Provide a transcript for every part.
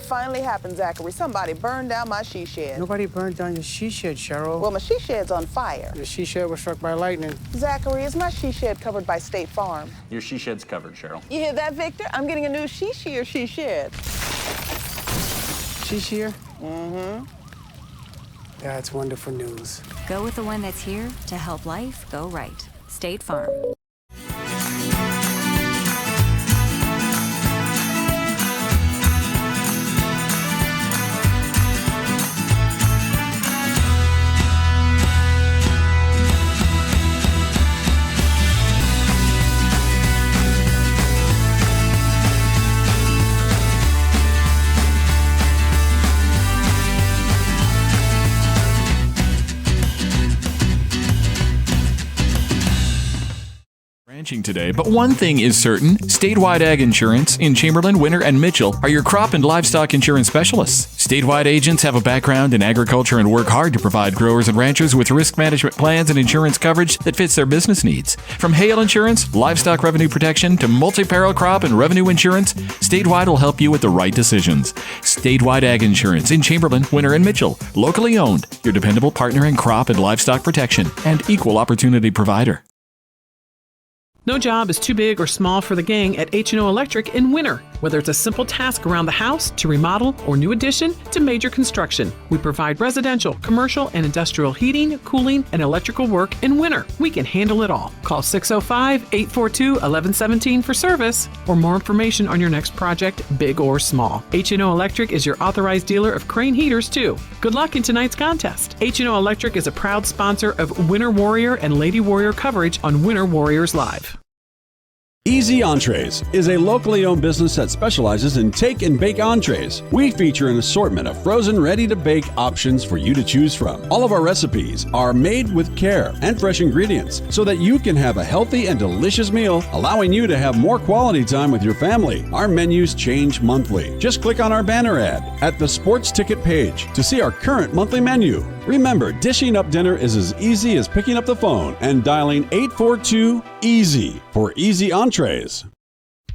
It finally happened, Zachary. Somebody burned down my she shed. Nobody burned down your she shed, Cheryl. Well, my she shed's on fire. Your she shed was struck by lightning. Zachary, is my she shed covered by State Farm? Your she shed's covered, Cheryl. You hear that, Victor? I'm getting a new she shed. She shear? Mm-hmm. That's wonderful news. Go with the one that's here to help life go right. State Farm. Today, but one thing is certain: Statewide Ag Insurance in Chamberlain, Winter, and Mitchell are your crop and livestock insurance specialists. Statewide agents have a background in agriculture and work hard to provide growers and ranchers with risk management plans and insurance coverage that fits their business needs. From hail insurance, livestock revenue protection, to multi-peril crop and revenue insurance, Statewide will help you with the right decisions. Statewide Ag Insurance in Chamberlain, Winter, and Mitchell. Locally owned, your dependable partner in crop and livestock protection, and equal opportunity provider. No job is too big or small for the gang at H&O Electric in Winter. Whether it's a simple task around the house, to remodel, or new addition, to major construction, we provide residential, commercial, and industrial heating, cooling, and electrical work in winter. We can handle it all. Call 605-842-1117 for service or more information on your next project, big or small. H&O Electric is your authorized dealer of Crane heaters, too. Good luck in tonight's contest. H&O Electric is a proud sponsor of Winter Warrior and Lady Warrior coverage on Winter Warriors Live. Easy Entrees is a locally owned business that specializes in take and bake entrees. We feature an assortment of frozen, ready-to-bake options for you to choose from. All of our recipes are made with care and fresh ingredients so that you can have a healthy and delicious meal, allowing you to have more quality time with your family. Our menus change monthly. Just click on our banner ad at the sports ticket page to see our current monthly menu. Remember, dishing up dinner is as easy as picking up the phone and dialing 842-EASY for Easy Entrees.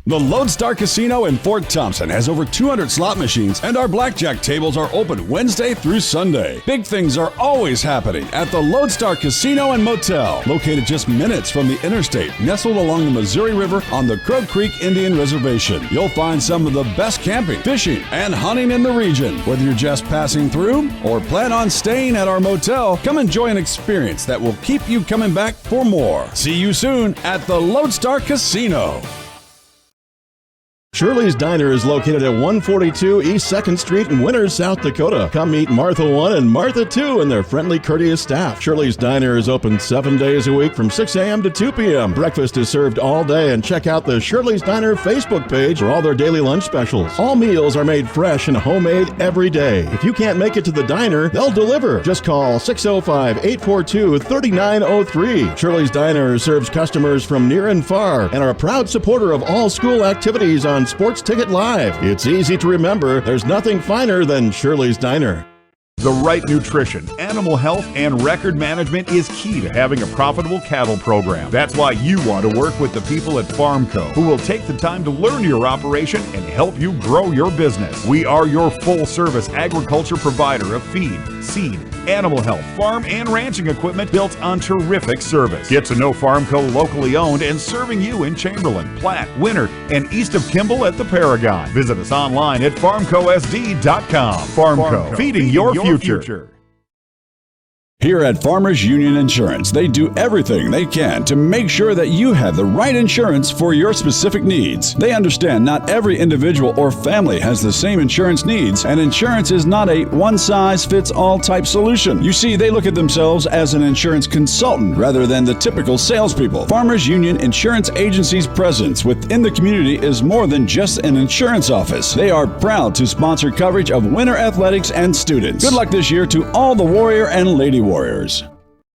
The Lodestar Casino in Fort Thompson has over 200 slot machines, and our blackjack tables are open Wednesday through Sunday. Big things are always happening at the Lodestar Casino and Motel, located just minutes from the interstate, nestled along the Missouri River on the Crow Creek Indian Reservation. You'll find some of the best camping, fishing, and hunting in the region. Whether you're just passing through or plan on staying at our motel, come enjoy an experience that will keep you coming back for more. See you soon at the Lodestar Casino. Shirley's Diner is located at 142 East 2nd Street in Winters, South Dakota. Come meet Martha 1 and Martha 2 and their friendly, courteous staff. Shirley's Diner is open 7 days a week from 6 a.m. to 2 p.m. Breakfast is served all day, and check out the Shirley's Diner Facebook page for all their daily lunch specials. All meals are made fresh and homemade every day. If you can't make it to the diner, they'll deliver. Just call 605-842-3903. Shirley's Diner serves customers from near and far and are a proud supporter of all school activities on Sports Ticket Live. It's easy to remember. There's nothing finer than Shirley's Diner. The right nutrition, animal health, and record management is key to having a profitable cattle program. That's why you want to work with the people at Farmco, who will take the time to learn your operation and help you grow your business. We are your full-service agriculture provider of feed, seed, animal health, farm, and ranching equipment built on terrific service. Get to know Farmco, locally owned and serving you in Chamberlain, Platte, Winter, and east of Kimball at the Paragon. Visit us online at farmcosd.com. Farmco, feeding your future. Here at Farmers Union Insurance, they do everything they can to make sure that you have the right insurance for your specific needs. They understand not every individual or family has the same insurance needs, and insurance is not a one-size-fits-all type solution. You see, they look at themselves as an insurance consultant rather than the typical salespeople. Farmers Union Insurance Agency's presence within the community is more than just an insurance office. They are proud to sponsor coverage of winter athletics and students. Good luck this year to all the Warrior and Lady Warriors.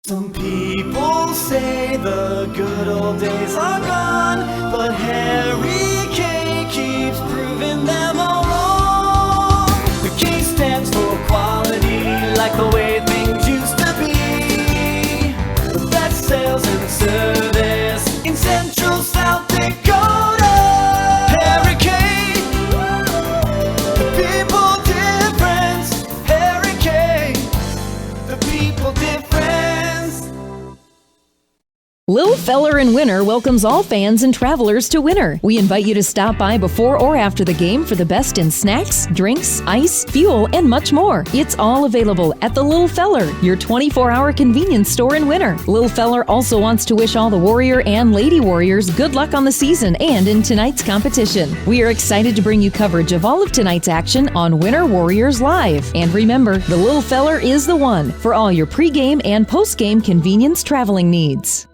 Some people say the good old days are gone, but Harry K keeps proving them all wrong. The K stands for quality, like the way things used to be. The best sales and service in Central South Dakota. Harry K, the people Lil Feller in Winter welcomes all fans and travelers to Winter. We invite you to stop by before or after the game for the best in snacks, drinks, ice, fuel, and much more. It's all available at the Lil Feller, your 24-hour convenience store in Winter. Lil Feller also wants to wish all the Warrior and Lady Warriors good luck on the season and in tonight's competition. We are excited to bring you coverage of all of tonight's action on Winter Warriors Live. And remember, the Lil Feller is the one for all your pregame and postgame convenience traveling needs.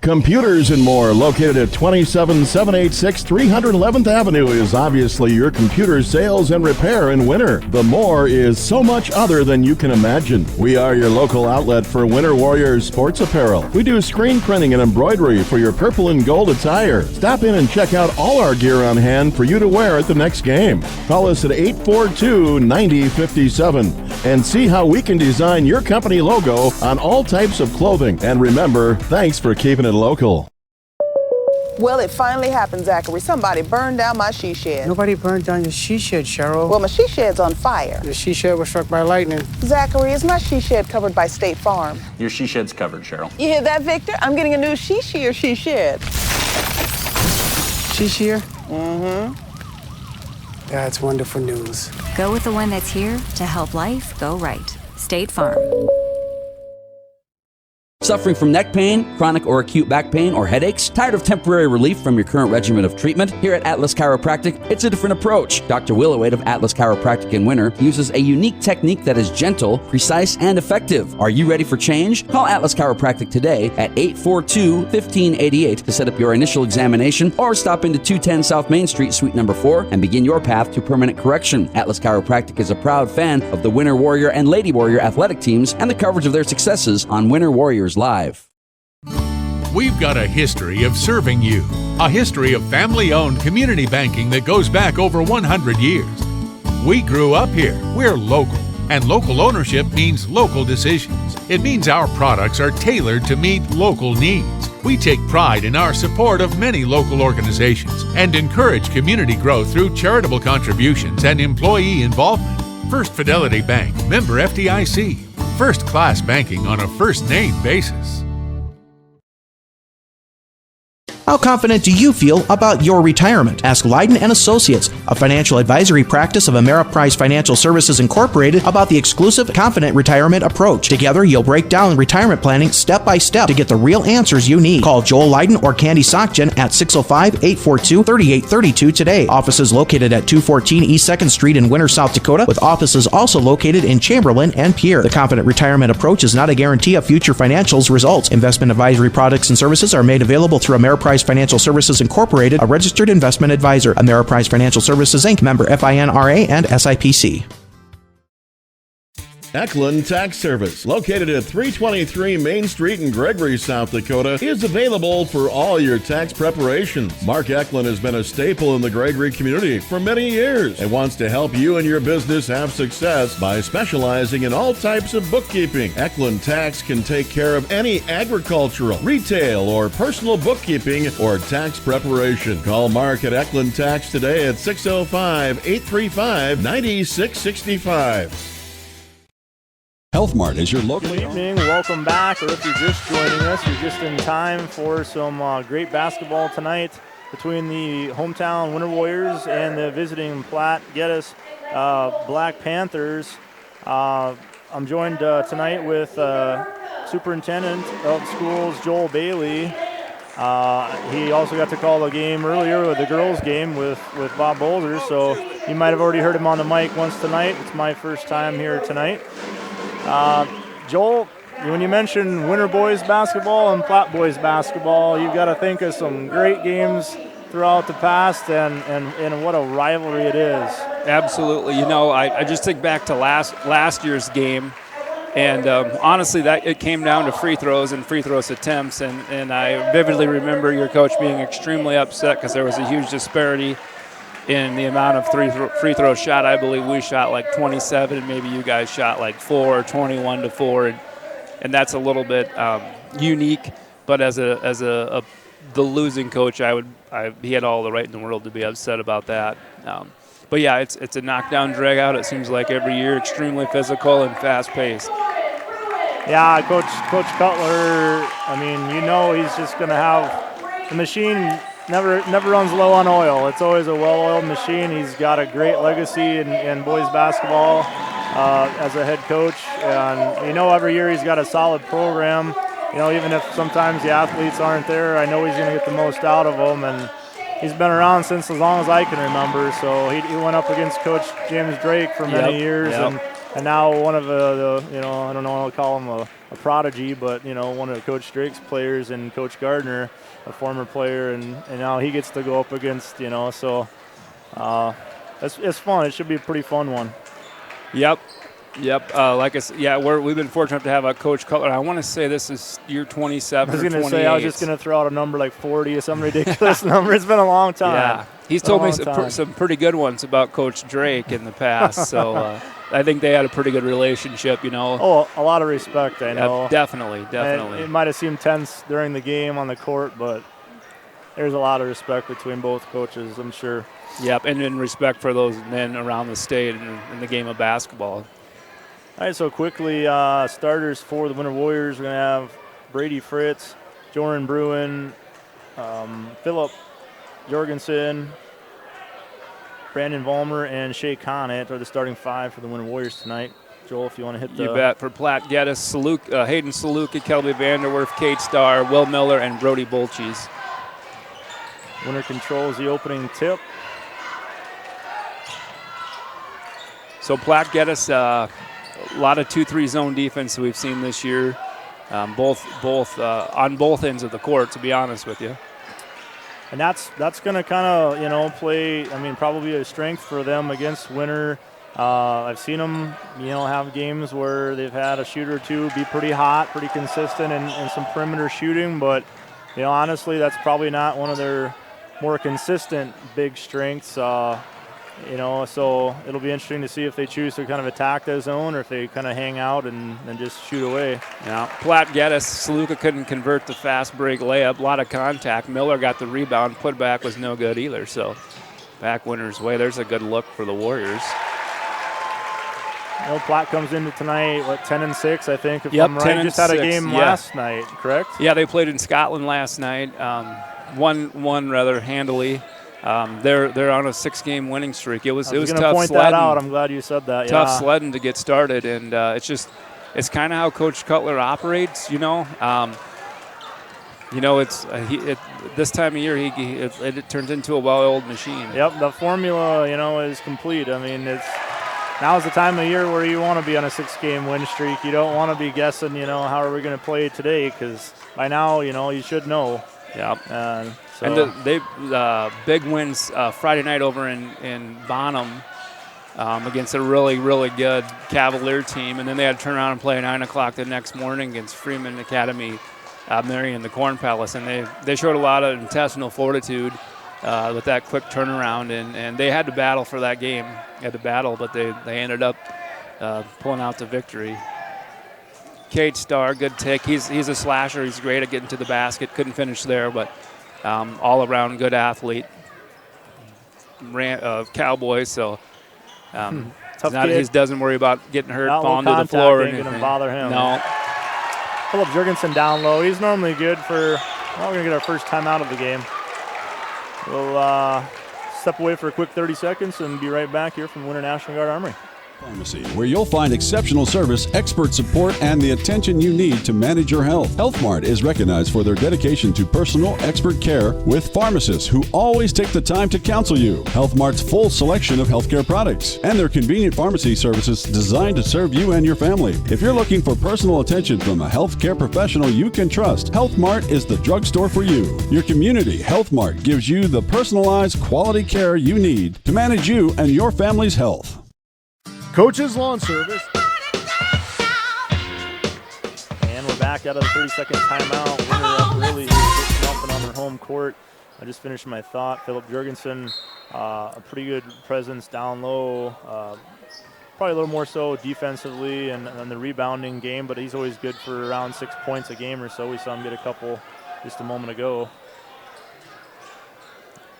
Computers and More, located at 27786 311th Avenue, is obviously your computer sales and repair in Winter. The More is so much other than you can imagine. We are your local outlet for Winter Warriors sports apparel. We do screen printing and embroidery for your purple and gold attire. Stop in and check out all our gear on hand for you to wear at the next game. Call us at 842-9057 and see how we can design your company logo on all types of clothing. And remember, thanks for keeping it local. Well, it finally happened, Zachary. Somebody burned down my she shed. Nobody burned down your she shed, Cheryl. Well, my she shed's on fire. The she shed was struck by lightning. Zachary, is my she shed covered by State Farm? Your she shed's covered, Cheryl. You hear that, Victor? I'm getting a new she shed. She shear? Mm-hmm. That's wonderful news. Go with the one that's here to help life go right. State Farm. Suffering from neck pain, chronic or acute back pain, or headaches? Tired of temporary relief from your current regimen of treatment? Here at Atlas Chiropractic, it's a different approach. Dr. Willowade of Atlas Chiropractic in Winter uses a unique technique that is gentle, precise, and effective. Are you ready for change? Call Atlas Chiropractic today at 842-1588 to set up your initial examination, or stop into 210 South Main Street, Suite number 4, and begin your path to permanent correction. Atlas Chiropractic is a proud fan of the Winter Warrior and Lady Warrior athletic teams and the coverage of their successes on Winter Warriors Live. We've got a history of serving you, a history of family-owned community banking that goes back over 100 years. We grew up here, we're local, and local ownership means local decisions. It means our products are tailored to meet local needs. We take pride in our support of many local organizations and encourage community growth through charitable contributions and employee involvement. First Fidelity Bank, member FDIC. First-class banking on a first-name basis. How confident do you feel about your retirement? Ask Leiden & Associates, a financial advisory practice of Ameriprise Financial Services Incorporated, about the exclusive Confident Retirement approach. Together, you'll break down retirement planning step by step to get the real answers you need. Call Joel Leiden or Candy Sockgen at 605-842-3832 today. Offices located at 214 East 2nd Street in Winter, South Dakota, with offices also located in Chamberlain and Pierre. The Confident Retirement approach is not a guarantee of future financials results. Investment advisory products and services are made available through Ameriprise Financial Services Incorporated, a registered investment advisor. Ameriprise Financial Services, Inc., member FINRA and SIPC. Eklund Tax Service, located at 323 Main Street in Gregory, South Dakota, is available for all your tax preparations. Mark Eklund has been a staple in the Gregory community for many years and wants to help you and your business have success by specializing in all types of bookkeeping. Eklund Tax can take care of any agricultural, retail, or personal bookkeeping or tax preparation. Call Mark at Eklund Tax today at 605-835-9665. Health Mart is your local. Good evening, welcome back, or if you're just joining us, you're just in time for some great basketball tonight between the hometown Winter Warriors and the visiting Platte, Geddes Black Panthers. I'm joined tonight with Superintendent of Schools Joel Bailey. He also got to call a game earlier, the girls' game with Bob Bolzer, so you might have already heard him on the mic once tonight. It's my first time here tonight. Joel, when you mention Winter boys basketball and Platte boys basketball, you've got to think of some great games throughout the past and what a rivalry it is. Absolutely. You know, I just think back to last year's game, and honestly, that it came down to free throws and free throws attempts, and I vividly remember your coach being extremely upset because there was a huge disparity in the amount of free throw shot. I believe we shot like 27, maybe you guys shot like 4, 21 to 4, and that's a little bit unique. But as the losing coach, he had all the right in the world to be upset about that. But yeah, it's a knockdown drag out. It seems like every year, extremely physical and fast paced. Yeah, Coach Cutler, I mean, you know he's just going to have the machine never runs low on oil. It's always a well-oiled machine. He's got a great legacy in boys basketball as a head coach. And you know every year he's got a solid program. You know, even if sometimes the athletes aren't there, I know he's going to get the most out of them. And he's been around since as long as I can remember. So he went up against Coach James Drake for many years. And now one of the, you know, I don't know, I'll call him a prodigy, but, you know, one of Coach Drake's players and Coach Gardner, a former player, and now he gets to go up against, you know, so it's fun. It should be a pretty fun one. Yep. Like I said, we've been fortunate to have a Coach Cutler. I want to say this is year 27 or 28. I was just going to throw out a number like 40 or some ridiculous number. It's been a long time. Yeah, he's told me some pretty good ones about Coach Drake in the past, so I think they had a pretty good relationship, you know. Oh, a lot of respect, I know. Definitely. And it might have seemed tense during the game on the court, but there's a lot of respect between both coaches, I'm sure. Yep, and in respect for those men around the state in the game of basketball. All right, so quickly, starters for the Winter Warriors. We're going to have Brady Fritz, Jordan Bruin, Philip Jorgensen, Brandon Vollmer, and Shea Connett are the starting five for the Winter Warriors tonight. Joel, if you want to hit the... You bet. For Platte, Geddes, Hayden Saluki, Kelby Vanderwerf, Kate Starr, Will Miller, and Brody Bolches. Winter controls the opening tip. So Platte, Geddes, a lot of 2-3 zone defense that we've seen this year, both on both ends of the court, to be honest with you. And that's going to kind of, you know, play, I mean, probably a strength for them against Winter. I've seen them, you know, have games where they've had a shooter or two be pretty hot, pretty consistent in some perimeter shooting. But, you know, honestly, that's probably not one of their more consistent big strengths. You know, so it'll be interesting to see if they choose to kind of attack the zone or if they kind of hang out and just shoot away. Yeah, Platte Geddes, Saluka couldn't convert the fast break layup. A lot of contact. Miller got the rebound. Putback was no good either. So back Winter's way. There's a good look for the Warriors. You know, Platte comes into tonight, 10-6, I think, if I'm right. Just had a game last night, correct? Yeah, they played in Scotland last night. Won rather handily. They're on a 6-game winning streak. It was tough sledding. I was going to point that out. I'm glad you said that. Tough sledding to get started, and it's kind of how Coach Cutler operates. You know, it's this time of year it turns into a well-oiled machine. Yep, the formula is complete. I mean, now's the time of year where you want to be on a 6-game win streak. You don't want to be guessing. How are we going to play today? Because by now, you should know. Yeah. And they big wins Friday night over in Bonham against a really, really good Cavalier team. And then they had to turn around and play at 9 o'clock the next morning against Freeman Academy, Marion, the Corn Palace. And they showed a lot of intestinal fortitude with that quick turnaround. And they had to battle for that game. But they ended up pulling out the victory. Kate Starr, good take. He's a slasher. He's great at getting to the basket. Couldn't finish there, but all-around good athlete. Cowboy, so he doesn't worry about getting hurt, falling to the floor. Ain't going to bother him. No. Philip Jurgensen down low. He's normally good for, we're going to get our first time out of the game. We'll step away for a quick 30 seconds and be right back here from Winter National Guard Armory Pharmacy, where you'll find exceptional service, expert support, and the attention you need to manage your health. Health Mart is recognized for their dedication to personal, expert care with pharmacists who always take the time to counsel you. Health Mart's full selection of healthcare products and their convenient pharmacy services designed to serve you and your family. If you're looking for personal attention from a healthcare professional you can trust, Health Mart is the drugstore for you. Your community Health Mart gives you the personalized quality care you need to manage you and your family's health. Coach's Lawn Service. And we're back out of the 30-second timeout. Winter up early here, nothing on their home court. I just finished my thought. Philip Jurgensen, a pretty good presence down low. Probably a little more so defensively and the rebounding game, but he's always good for around 6 points a game or so. We saw him get a couple just a moment ago.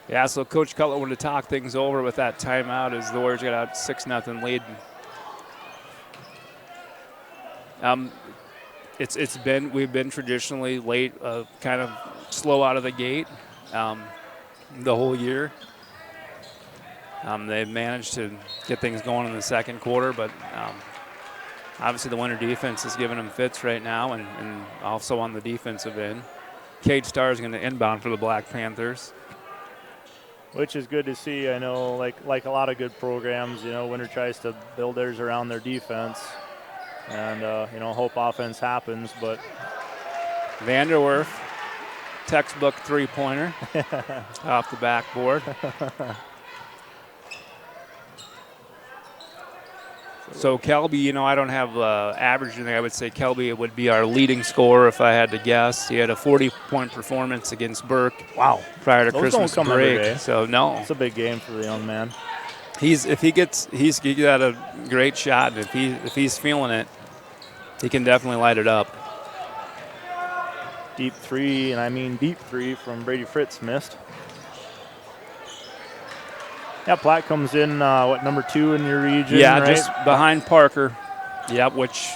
Yeah, so Coach Cutler wanted to talk things over with that timeout as the Warriors got out 6-0 lead. we've been traditionally late, kind of slow out of the gate the whole year. They've managed to get things going in the second quarter, but obviously the Winter defense is giving them fits right now, and also on the defensive end. Cade Starr is going to inbound for the Black Panthers. Which is good to see. I know, like a lot of good programs, Winter tries to build theirs around their defense, and hope offense happens. But Vanderwerf, textbook three-pointer off the backboard. So Kelby, I don't have average in there. I would say Kelby would be our leading scorer if I had to guess. He had a 40-point performance against Burke. Wow! Prior to Those Christmas don't come break. every day. So no, it's a big game for the young man. He's got a great shot, and if he's feeling it, he can definitely light it up. Deep three, and I mean deep three from Brady Fritz missed. Yeah, Platte comes in, number 2 in your region, Yeah, right? just behind Parker. Yep, which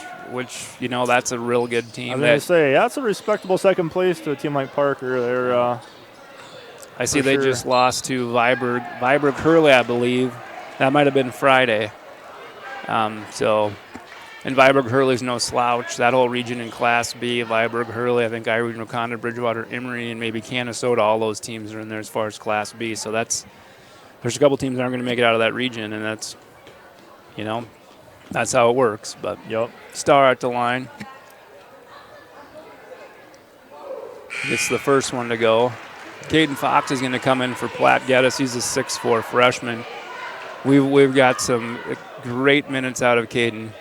that's a real good team. I was going to say, that's a respectable second place to a team like Parker. They're, I see they just lost to Viborg Hurley, I believe. That might have been Friday. And Viborg Hurley's no slouch. That whole region in Class B, Viborg Hurley, I think Irish, Waconda, Bridgewater, Emory, and maybe Canastota, all those teams are in there as far as Class B. So there's a couple teams that aren't going to make it out of that region, and that's how it works. But Star at the line. Gets the first one to go. Caden Fox is going to come in for Platte Geddes. He's a 6'4" freshman. We've got some great minutes out of Caden.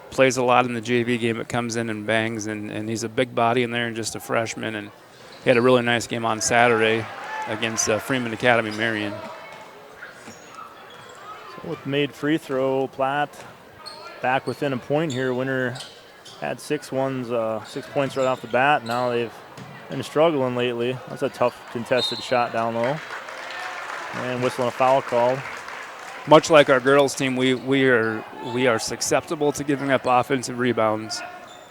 Plays a lot in the JV game, but comes in and bangs, and he's a big body in there and just a freshman. And he had a really nice game on Saturday against Freeman Academy Marion. So with made free throw, Platte back within a point here. Winter had 6 points right off the bat. Now they've been struggling lately. That's a tough contested shot down low. And whistling a foul call. Much like our girls team, we are susceptible to giving up offensive rebounds.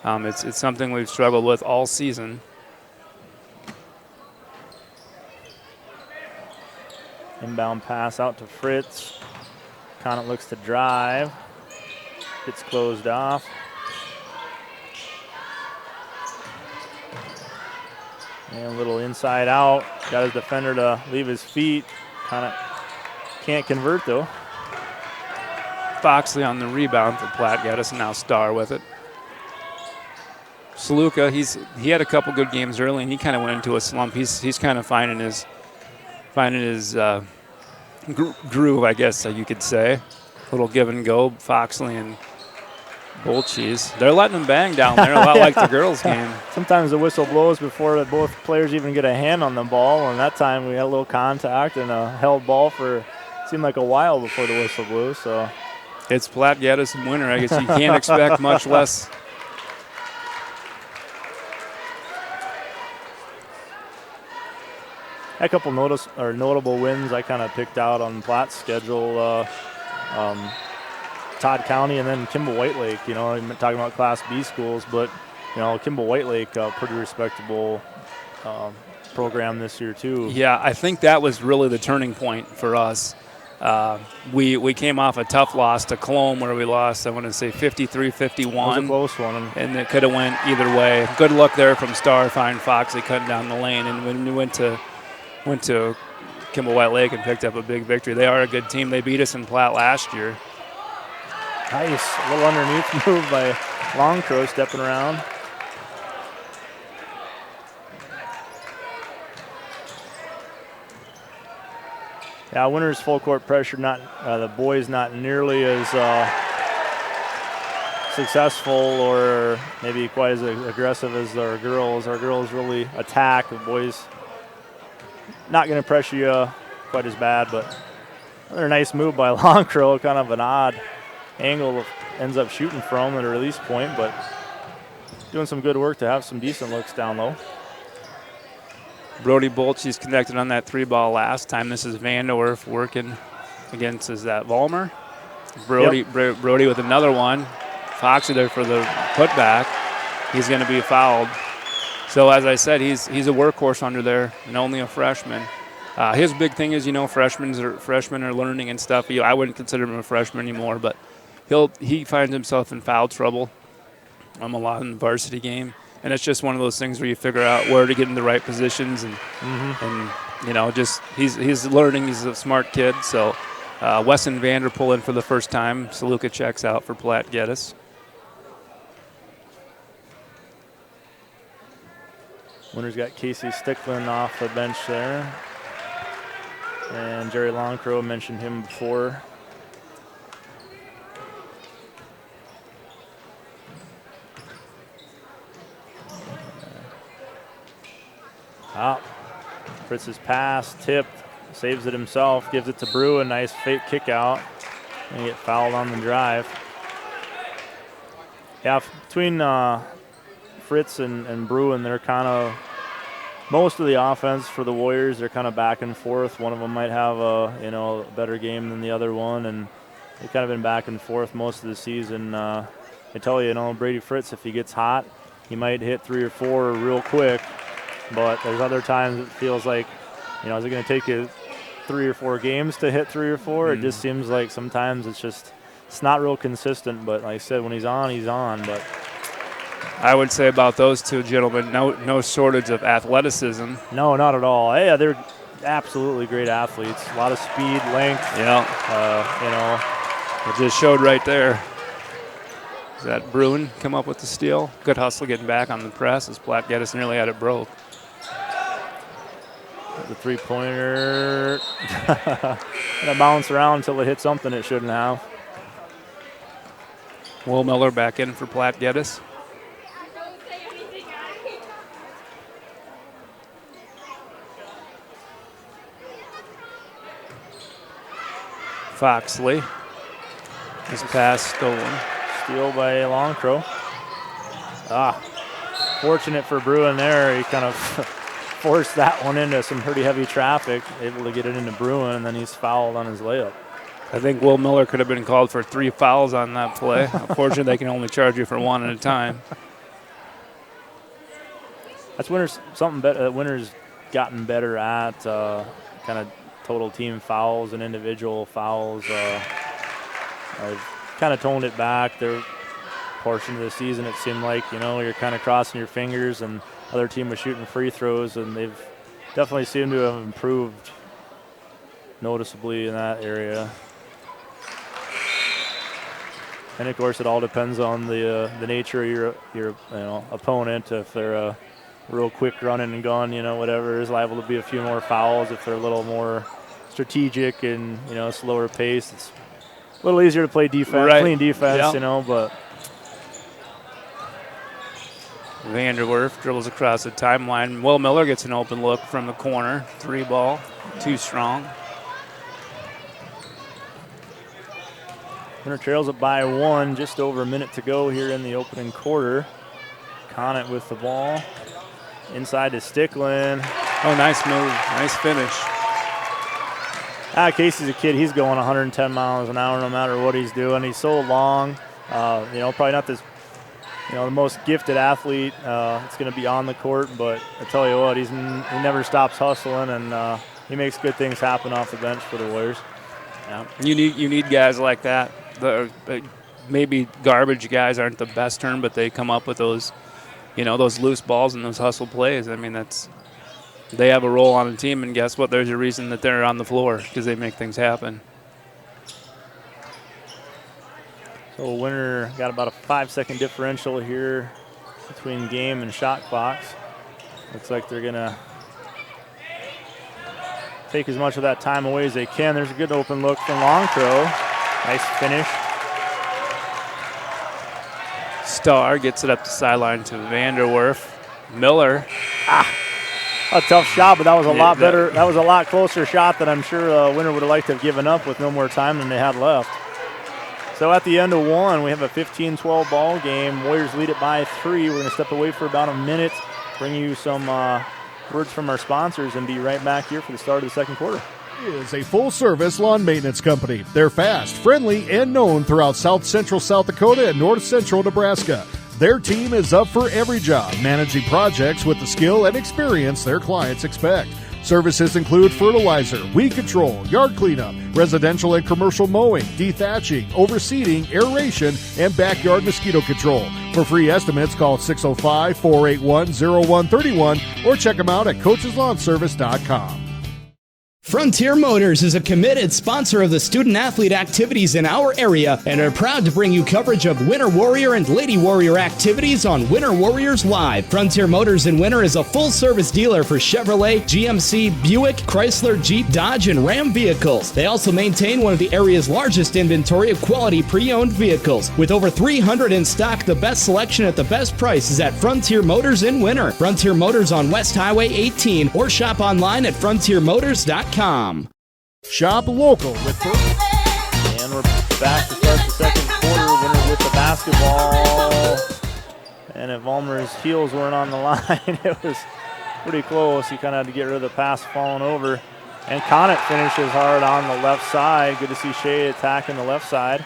It's something we've struggled with all season. Inbound pass out to Fritz. Conant looks to drive. Gets closed off. And a little inside out. Got his defender to leave his feet. Conant can't convert though. Foxley on the rebound for Platte Geddes, and now Starr with it. Saluka, he had a couple good games early, and he kind of went into a slump. He's kind of finding his groove, I guess you could say. A little give and go. Foxley and Bolcheese, they're letting them bang down there, a lot like the girls' game. Sometimes the whistle blows before both players even get a hand on the ball, and that time we had a little contact and a held ball for seemed like a while before the whistle blew. So it's Platte Geddes and Winter. I guess you can't expect much less. A couple notable wins I kind of picked out on Platte's schedule. Todd County and then Kimball White Lake. I'm talking about Class B schools, but Kimball White Lake, pretty respectable program this year too. Yeah, I think that was really the turning point for us. We came off a tough loss to Colome where we lost, I want to say 53-51. It was a close one. And it could have went either way. Good luck there from Star, fine Foxley cutting down the lane. And when we went to Kimball White Lake and picked up a big victory. They are a good team. They beat us in Platte last year. Nice. A little underneath move by Longcrow stepping around. Yeah, Winter's full court pressure, not the boys not nearly as successful or maybe quite as aggressive as our girls. Our girls really attack. The boys not going to pressure you quite as bad, but another nice move by Longcrow, kind of an odd angle ends up shooting from at a release point, but doing some good work to have some decent looks down low. Brody Bolche's connected on that 3-ball last time. This is Vanderwerf working against, is that Vollmer? Brody with another one. Foxy there for the putback. He's going to be fouled. So as I said, he's a workhorse under there and only a freshman. His big thing is, freshmen are learning and stuff. I wouldn't consider him a freshman anymore, but he finds himself in foul trouble a lot in the varsity game. And it's just one of those things where you figure out where to get in the right positions and just he's learning. He's a smart kid. So Weston Vanderpool in for the first time. Saluka checks out for Platte Geddes. Winner's got Casey Sticklin off the bench there. And Jerry Longcrow, mentioned him before. Fritz's pass, tipped, saves it himself, gives it to Brew, a nice fake kick out, and get fouled on the drive. Yeah, between Fritz and Brew, they're kind of, most of the offense for the Warriors, they're kind of back and forth. One of them might have a better game than the other one, and they've kind of been back and forth most of the season. I tell you, Brady Fritz, if he gets hot, he might hit 3 or 4 real quick. But there's other times it feels like, is it going to take you 3 or 4 games to hit 3 or 4? It just seems like sometimes it's not real consistent. But like I said, when he's on, he's on. But I would say about those two gentlemen, no shortage of athleticism. No, not at all. Yeah, they're absolutely great athletes. A lot of speed, length. Yeah. It just showed right there. Is that Bruin come up with the steal? Good hustle getting back on the press as Platte Geddes nearly had it broke. The three-pointer. Gonna bounce around until it hits something it shouldn't have. Will Miller back in for Platte Geddes. Foxley. His pass stolen. Steal by Longcrow. Fortunate for Bruin there. He kind of forced that one into some pretty heavy traffic, able to get it into Bruin, and then he's fouled on his layup. I think Will Miller could have been called for 3 fouls on that play. Unfortunately, they can only charge you for 1 at a time. That's Winter's something better. Winter's gotten better at kind of total team fouls and individual fouls. I've kind of toned it back. Their portion of the season, it seemed like, you're kind of crossing your fingers, and other team was shooting free throws, and they've definitely seemed to have improved noticeably in that area. And of course, it all depends on the nature of your opponent. If they're real quick running and gun, whatever, is liable to be a few more fouls. If they're a little more strategic and slower pace, it's a little easier to play defense, clean defense, but. Vanderwerf dribbles across the timeline. Will Miller gets an open look from the corner. 3 ball, too strong. Winter trails it by 1, just over a minute to go here in the opening quarter. Conant with the ball. Inside to Sticklin. Oh, nice move. Nice finish. Casey's a kid. He's going 110 miles an hour no matter what he's doing. He's so long. Probably not this, the most gifted athlete. It's going to be on the court, but I tell you what, he never stops hustling, and he makes good things happen off the bench for the Warriors. Yeah. You need guys like that. Maybe garbage guys aren't the best term, but they come up with those, those loose balls and those hustle plays. I mean, they have a role on a team, and guess what? There's a reason that they're on the floor, because they make things happen. So Winter got about a 5-second differential here between game and shot clocks. Looks like they're going to take as much of that time away as they can. There's a good open look from Longcrow. Nice finish. Starr gets it up the sideline to Vanderwerf. Miller. A tough shot, but that was a lot better. That was a lot closer shot than I'm sure Winter would have liked to have given up with no more time than they had left. So at the end of 1, we have a 15-12 ball game. Warriors lead it by 3. We're going to step away for about a minute, bring you some words from our sponsors, and be right back here for the start of the second quarter. is a full-service lawn maintenance company. They're fast, friendly, and known throughout South Central South Dakota and North Central Nebraska. Their team is up for every job, managing projects with the skill and experience their clients expect. Services include fertilizer, weed control, yard cleanup, residential and commercial mowing, dethatching, overseeding, aeration, and backyard mosquito control. For free estimates, call 605-481-0131 or check them out at coacheslawnservice.com. Frontier Motors is a committed sponsor of the student-athlete activities in our area and are proud to bring you coverage of Winter Warrior and Lady Warrior activities on Winter Warriors Live. Frontier Motors in Winter is a full-service dealer for Chevrolet, GMC, Buick, Chrysler, Jeep, Dodge, and Ram vehicles. They also maintain one of the area's largest inventory of quality pre-owned vehicles. With over 300 in stock, the best selection at the best price is at Frontier Motors in Winter. Frontier Motors on West Highway 18 or shop online at frontiermotors.com. Shop local with And we're back to start the second quarter. Winner with the basketball. And if Vollmer's heels weren't on the line, it was pretty close. He kind of had to get rid of the pass falling over. And Conant finishes hard on the left side. Good to see Shea attacking the left side.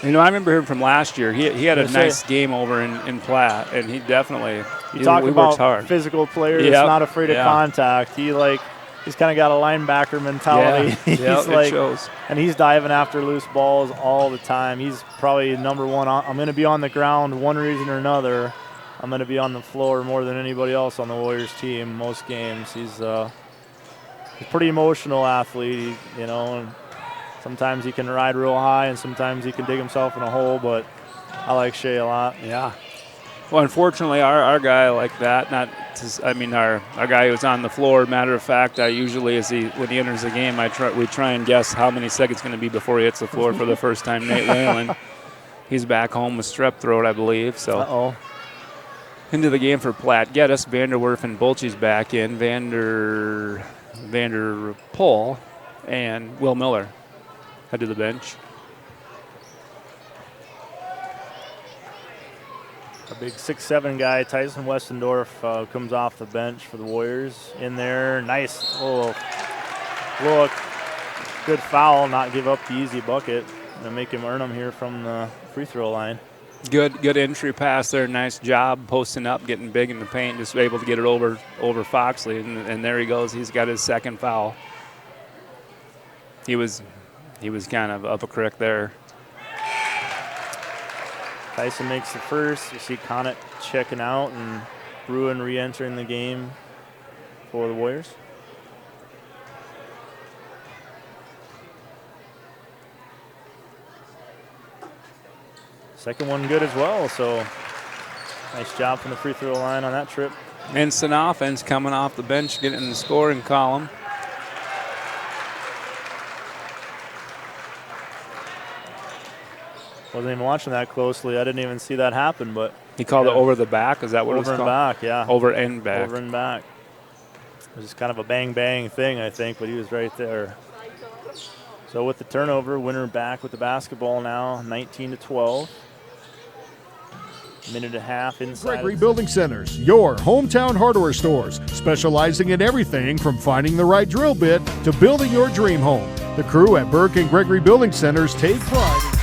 You know, I remember him from last year. He had a nice game over in Platte, and he definitely You talk he about works hard. Physical player that's not afraid of contact. He's kind of got a linebacker mentality. Yeah, It shows. And he's diving after loose balls all the time. He's probably number one. I'm going to be on the ground one reason or another. I'm going to be on the floor more than anybody else on the Warriors team most games. He's a pretty emotional athlete, and sometimes he can ride real high and sometimes he can dig himself in a hole, but I like Shea a lot. Yeah. Well, unfortunately, our guy like that, our guy who's on the floor, matter of fact, I usually, when he enters the game, we try and guess how many seconds going to be before he hits the floor for the first time. Nate Whalen, he's back home with strep throat, I believe. So into the game for Platte. Geddes, Vanderwerf, and Bolche's back in. Vander Poel and Will Miller head to the bench. A big 6'7" guy, Tyson Westendorf, comes off the bench for the Warriors. In there, nice little look. Good foul, not give up the easy bucket. And make him earn them here from the free throw line. Good entry pass there. Nice job posting up, getting big in the paint, just able to get it over Foxley. And there he goes. He's got his second foul. He was kind of up a creek there. Tyson makes the first. You see Conant checking out and Bruin re-entering the game for the Warriors. Second one good as well, so nice job from the free throw line on that trip. Instant offense coming off the bench, getting in the scoring column. Wasn't even watching that closely. I didn't even see that happen, but he called it over the back. Is that what it was called? Over and back, yeah. Over and back. Over and back. It was just kind of a bang-bang thing, I think, but he was right there. So with the turnover, Winter back with the basketball now, 19-12. Minute and a half inside. Gregory Building Centers, your hometown hardware stores, specializing in everything from finding the right drill bit to building your dream home. The crew at Burke and Gregory Building Centers take pride.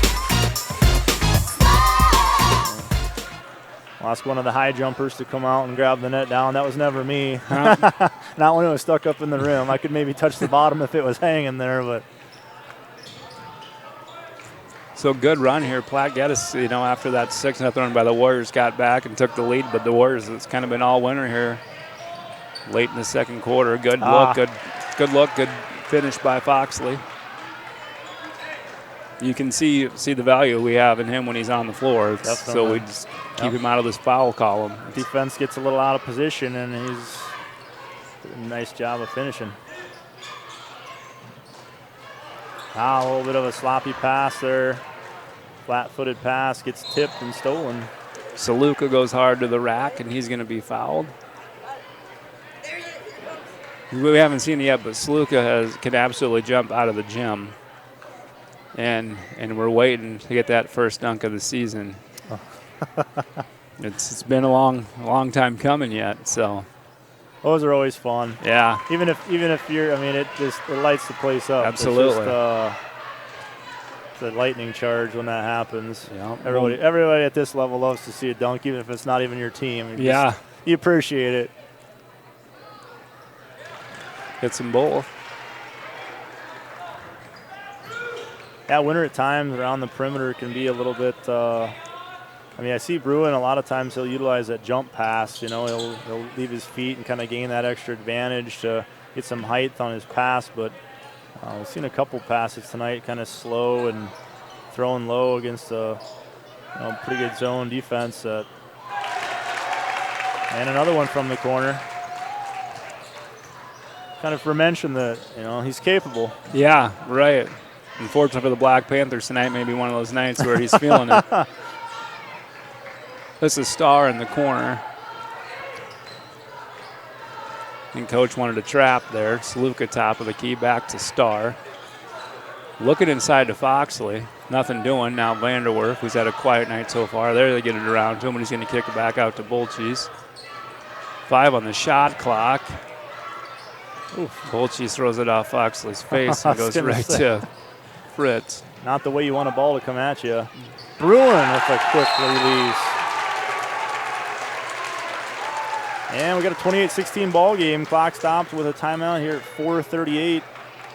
I'll ask one of the high jumpers to come out and grab the net down. That was never me. Not when it was stuck up in the rim. I could maybe touch the bottom if it was hanging there, but. So good run here. Platte Geddes, after that 6-0 run by the Warriors, got back and took the lead, but the Warriors, it's kind of been all winter here late in the second quarter. Good look, good finish by Foxley. You can see the value we have in him when he's on the floor. So we just keep him out of this foul column. Defense gets a little out of position, and he's doing a nice job of finishing. A little bit of a sloppy pass there. Flat-footed pass gets tipped and stolen. Saluka goes hard to the rack, and he's going to be fouled. We haven't seen it yet, but Saluka can absolutely jump out of the gym. And we're waiting to get that first dunk of the season. It's been a long time coming yet. So Those are always fun. Yeah. Even if you're, I mean, it lights the place up. Absolutely. It's a lightning charge when that happens. Yeah. Everybody at this level loves to see a dunk, even if it's not even your team. You appreciate it. Hits them both. Yeah, Winter at times around the perimeter can be a little bit. I mean, I see Bruin a lot of times he'll utilize that jump pass. You know, he'll leave his feet and kind of gain that extra advantage to get some height on his pass. But we've seen a couple passes tonight, kind of slow and throwing low against a pretty good zone defense. And another one from the corner. Kind of mentioned that he's capable. Yeah, right. Unfortunately for the Black Panthers tonight, maybe one of those nights where he's feeling it. This is Starr in the corner. And coach wanted a trap there. Saluka top of the key, back to Starr. Looking inside to Foxley. Nothing doing. Now Vanderwerf, who's had a quiet night so far. There they get it around to him, and he's going to kick it back out to Bolches. 5 on the shot clock. Bolches throws it off Foxley's face and goes right to Fritz. Not the way you want a ball to come at you. Bruin with a quick release. And we got a 28-16 ball game. Clock stopped with a timeout here at 4:38.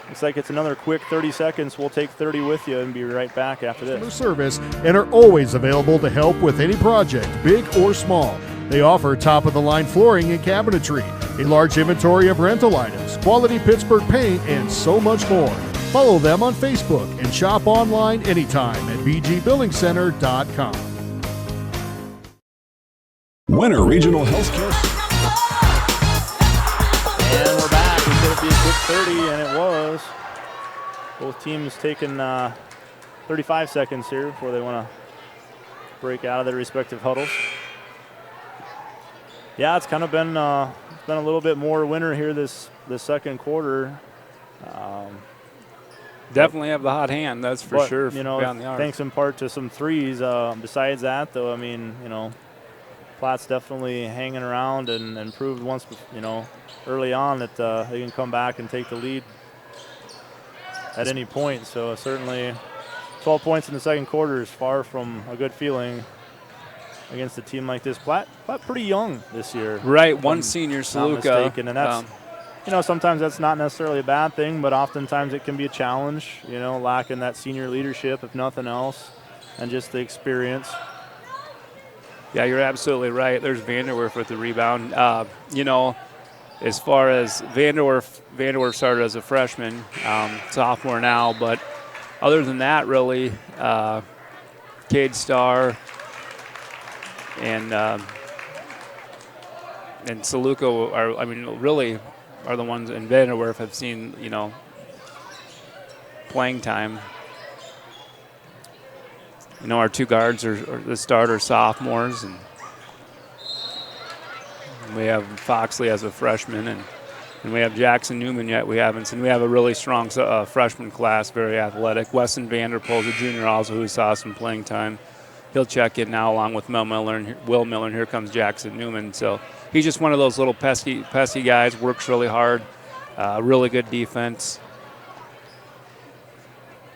Looks like it's another quick 30 seconds. We'll take 30 with you and be right back after this. Service and are always available to help with any project, big or small. They offer top-of-the-line flooring and cabinetry, a large inventory of rental items, quality Pittsburgh paint, and so much more. Follow them on Facebook and shop online anytime at bgbuildingcenter.com. Winter Regional Healthcare. And we're back. It's going to be a quick 30, and it was. Both teams taking 35 seconds here before they want to break out of their respective huddles. Yeah, it's kind of been a little bit more Winter here this second quarter. Definitely have the hot hand, that's for sure. Beyond the arc. Thanks in part to some threes. Besides that, though, I mean, Platte's definitely hanging around and proved once, early on that they can come back and take the lead at any point. So certainly 12 points in the second quarter is far from a good feeling against a team like this. Platte pretty young this year. Right, one senior, Saluka. And that's, sometimes that's not necessarily a bad thing, but oftentimes it can be a challenge, lacking that senior leadership, if nothing else, and just the experience. Yeah, you're absolutely right. There's Vanderwerf with the rebound. As far as Vanderwerf started as a freshman, sophomore now, but other than that, really, Cade Starr and Saluka really are the ones, and Vanderwerf have seen, playing time. Our two guards are the starter sophomores, and we have Foxley as a freshman, and we have Jackson Newman yet we haven't seen. We have a really strong freshman class, very athletic. Weston Vanderpool's a junior also who saw some playing time. He'll check in now along with Will Miller, and here comes Jackson Newman. So he's just one of those little pesky guys, works really hard, really good defense.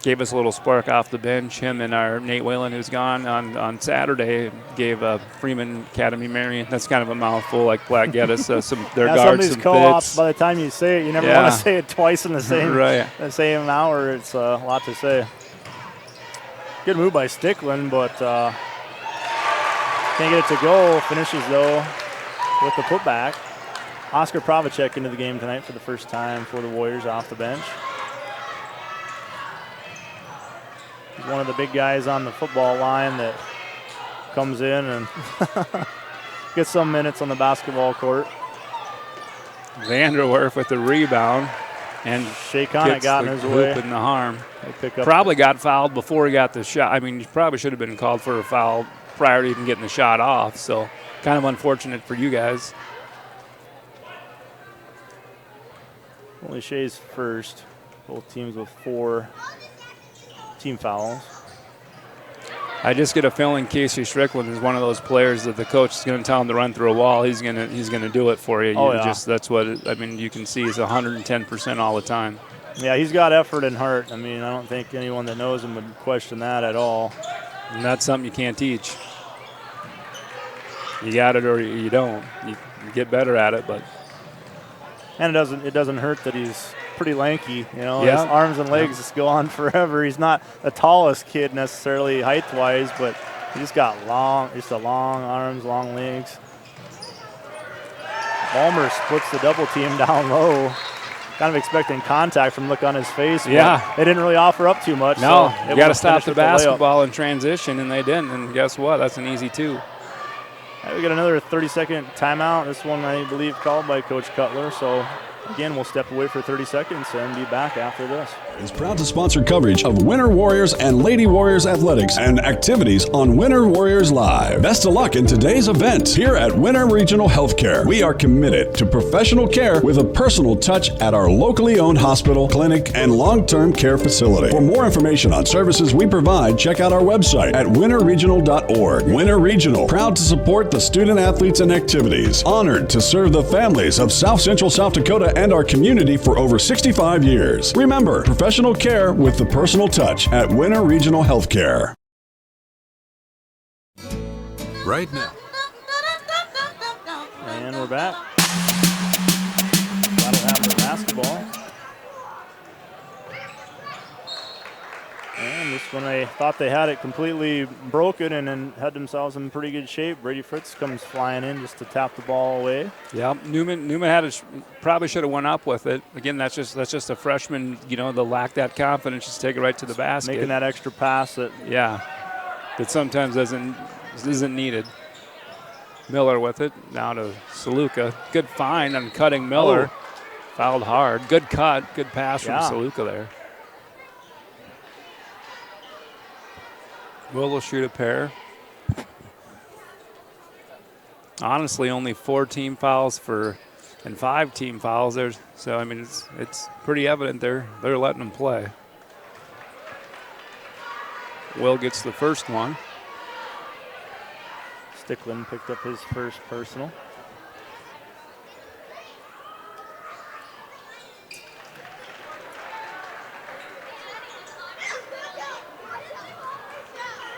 Gave us a little spark off the bench. Him and our Nate Whalen, who's gone on Saturday, gave Freeman Academy Marion. That's kind of a mouthful, like Platte Geddes, their some guards, of these some co-ops, fits. by the time you say it, you never want to say it twice in the same right. same hour. It's a lot to say. Good move by Stickland, but can't get it to go. Finishes, though, with the putback. Oscar Pravacek into the game tonight for the first time for the Warriors off the bench. He's one of the big guys on the football line that comes in and gets some minutes on the basketball court. Vanderwerf with the rebound. And Shea Connick got in his way. In the harm. Pick up probably got fouled before he got the shot. I mean, he probably should have been called for a foul prior to even getting the shot off. So kind of unfortunate for you guys. Only Shea's first. Both teams with 4 team fouls. I just get a feeling Casey Strickland is one of those players that the coach is going to tell him to run through a wall. He's going to do it for you. That's what you can see. He's 110% all the time. Yeah, he's got effort and heart. I mean, I don't think anyone that knows him would question that at all. And that's something you can't teach. You got it or you don't. You get better at it, but. And it doesn't hurt that he's pretty lanky. You know, Yeah. his arms and legs just go on forever. He's not the tallest kid necessarily height-wise, but he just got long arms, long legs. Balmer splits the double team down low. Kind of expecting contact from look on his face. Yeah. But they didn't really offer up too much. No, so you got to stop the basketball in transition, and they didn't. And guess what? That's an easy 2. We got another 30-second timeout. This one, I believe, called by Coach Cutler. So, again, we'll step away for 30 seconds and be back after this. Is proud to sponsor coverage of Winter Warriors and Lady Warriors athletics and activities on Winter Warriors Live. Best of luck in today's event here at Winter Regional Healthcare. We are committed to professional care with a personal touch at our locally owned hospital, clinic, and long-term care facility. For more information on services we provide, check out our website at winterregional.org. Winter Regional, proud to support the student athletes and activities. Honored to serve the families of South Central South Dakota and our community for over 65 years. Remember, professional care with the personal touch at Winter Regional Healthcare. Right now. And we're back. That'll happen for basketball. And this one, they thought they had it completely broken and then had themselves in pretty good shape. Brady Fritz comes flying in just to tap the ball away. Yeah, Newman had probably should have went up with it. Again, that's just a freshman. You know, they'll lack that confidence. Just take it right to the basket. Making that extra pass that sometimes isn't needed. Miller with it now to Saluka. Good find on cutting Miller. Fouled hard. Good cut. Good pass from Saluka there. Will shoot a pair. Honestly, only 4 team fouls and 5 team fouls there. So I mean, it's pretty evident they're letting them play. Will gets the first one. Stickland picked up his first personal.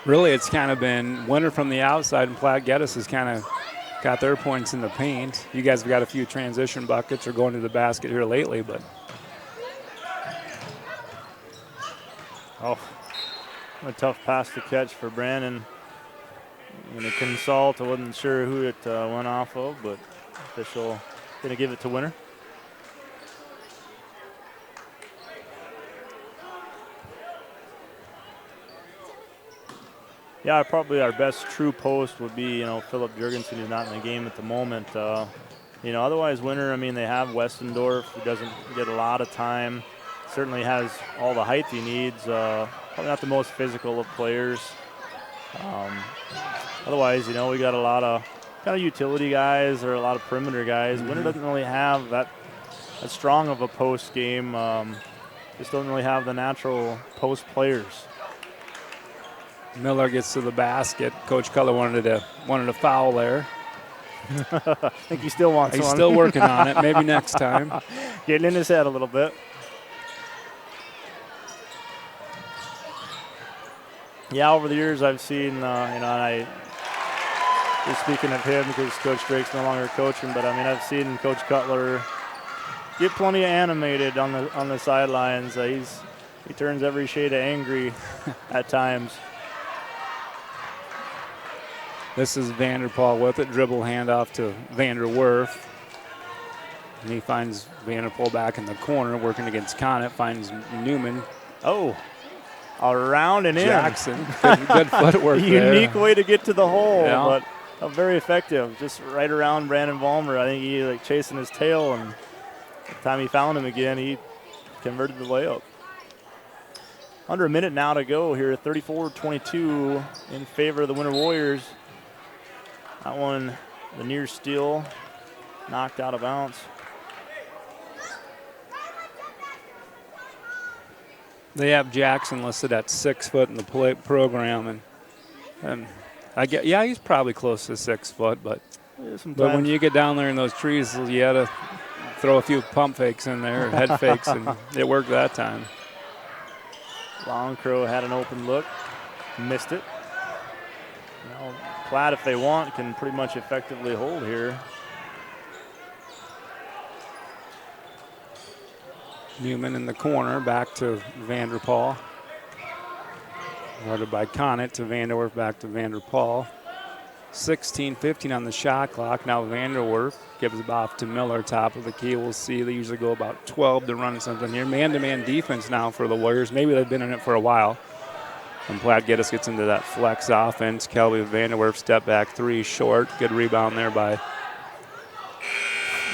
Really, it's kind of been Winter from the outside, and Platte Geddes has kind of got their points in the paint. You guys have got a few transition buckets or going to the basket here lately, but. Oh, a tough pass to catch for Brandon. When it consult, I wasn't sure who it went off of, but official going to give it to Winter. Yeah, probably our best true post would be, Philip Jurgensen, who's not in the game at the moment. Otherwise, Winter, I mean, they have Westendorf, who doesn't get a lot of time. Certainly has all the height he needs. Probably not the most physical of players. Otherwise, we got a lot of kind of utility guys or a lot of perimeter guys. Winter doesn't really have that strong of a post game. Just doesn't really have the natural post players. Miller gets to the basket. Coach Cutler wanted to foul there. I think he still wants one. He's still working on it. Maybe next time. Getting in his head a little bit. Yeah, over the years I've seen, and I just speaking of him because Coach Drake's no longer coaching, but I mean I've seen Coach Cutler get plenty of animated on the sidelines. He turns every shade of angry at times. This is Vanderpool with it. Dribble handoff to Vanderwerf. And he finds Vanderpool back in the corner, working against Conant. Finds Newman. Oh, around and Jackson. in. Good footwork there. Unique way to get to the hole, Yeah. but very effective. Just right around Brandon Vollmer. I think he chasing his tail, and by the time he found him again, he converted the layup. Under a minute now to go here. 34-22 in favor of the Winter Warriors. That one, the near steal, knocked out of bounds. They have Jackson listed at 6 foot in the program, and And he's probably close to 6 foot, but when you get down there in those trees, you had to throw a few pump fakes in there, head fakes, and it worked that time. Long Crow had an open look, missed it. Now Platte, if they want, can pretty much effectively hold here. Newman in the corner, back to Vanderpaul. Guarded by Conant to Vanderwerf, back to Vanderpaul. 16-15 on the shot clock. Now Vanderwerf gives it off to Miller, top of the key. We'll see. They usually go about 12 to run something here. Man-to-man defense now for the Warriors. Maybe they've been in it for a while. And Platte Geddes gets into that flex offense. Kelby Vanderwerf step back 3 short. Good rebound there by, is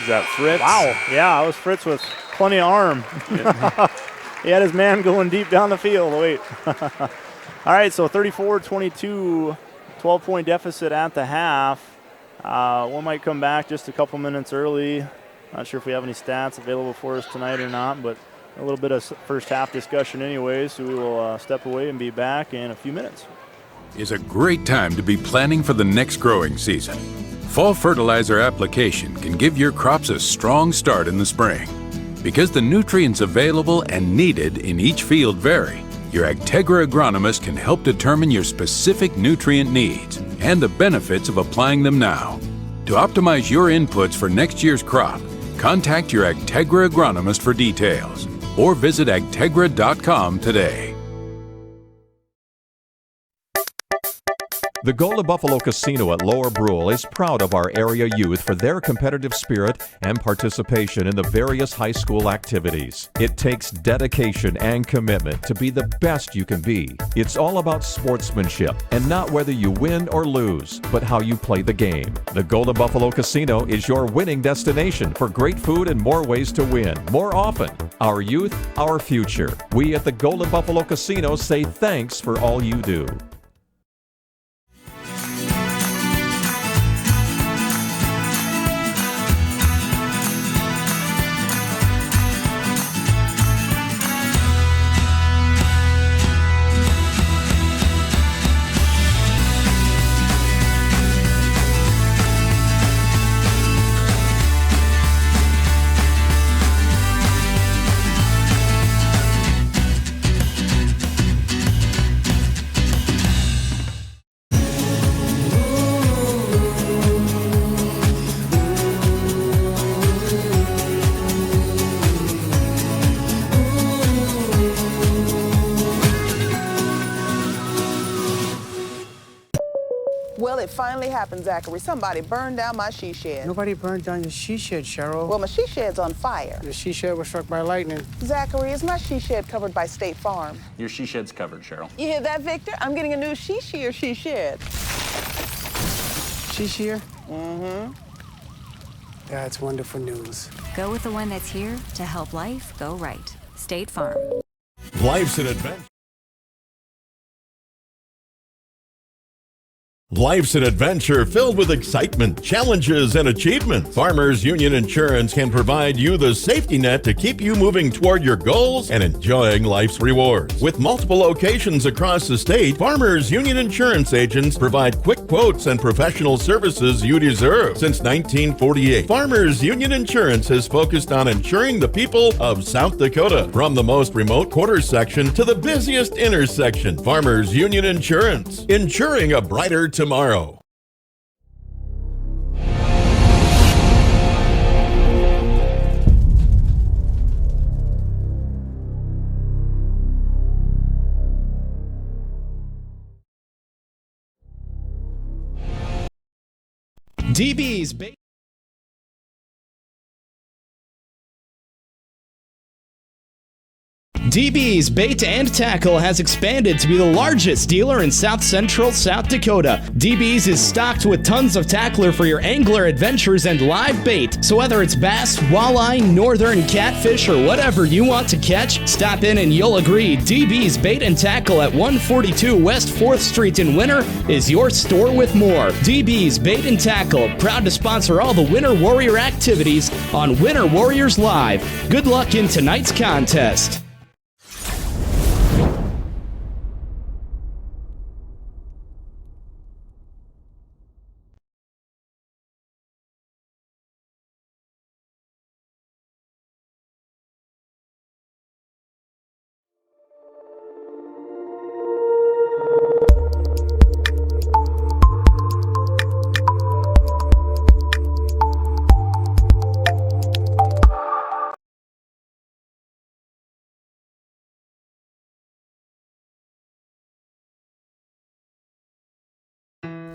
that Fritz? Wow, yeah, it was Fritz with plenty of arm. He had his man going deep down the field. Wait. All right, so 34-22, 12-point deficit at the half. One might come back just a couple minutes early. Not sure if we have any stats available for us tonight or not, but a little bit of first half discussion anyway, so we will step away and be back in a few minutes. Is a great time to be planning for the next growing season. Fall fertilizer application can give your crops a strong start in the spring. Because the nutrients available and needed in each field vary, your Agtegra agronomist can help determine your specific nutrient needs and the benefits of applying them now. To optimize your inputs for next year's crop, contact your Agtegra agronomist for details or visit agtegra.com today. The Golden Buffalo Casino at Lower Brule is proud of our area youth for their competitive spirit and participation in the various high school activities. It takes dedication and commitment to be the best you can be. It's all about sportsmanship and not whether you win or lose, but how you play the game. The Golden Buffalo Casino is your winning destination for great food and more ways to win more often. Our youth, our future. We at the Golden Buffalo Casino say thanks for all you do. Well, it finally happened, Zachary. Somebody burned down my she shed. Nobody burned down your she shed, Cheryl. Well, my she shed's on fire. The she shed was struck by lightning. Zachary, is my she shed covered by State Farm? Your she shed's covered, Cheryl. You hear that, Victor? I'm getting a new she shed. She shear? Mm-hmm. That's wonderful news. Go with the one that's here to help life go right. State Farm. Life's an adventure. Life's an adventure filled with excitement, challenges, and achievement. Farmers Union Insurance can provide you the safety net to keep you moving toward your goals and enjoying life's rewards. With multiple locations across the state, Farmers Union Insurance agents provide quick quotes and professional services you deserve. Since 1948, Farmers Union Insurance has focused on insuring the people of South Dakota. From the most remote quarter section to the busiest intersection, Farmers Union Insurance, insuring a brighter tomorrow. DB's DB's Bait and Tackle has expanded to be the largest dealer in South Central South Dakota. DB's is stocked with tons of tackler for your angler adventures and live bait. So whether it's bass, walleye, northern catfish, or whatever you want to catch, stop in and you'll agree DB's Bait and Tackle at 142 West 4th Street in Winter is your store with more. DB's Bait and Tackle, proud to sponsor all the Winter Warrior activities on Winter Warriors Live. Good luck in tonight's contest.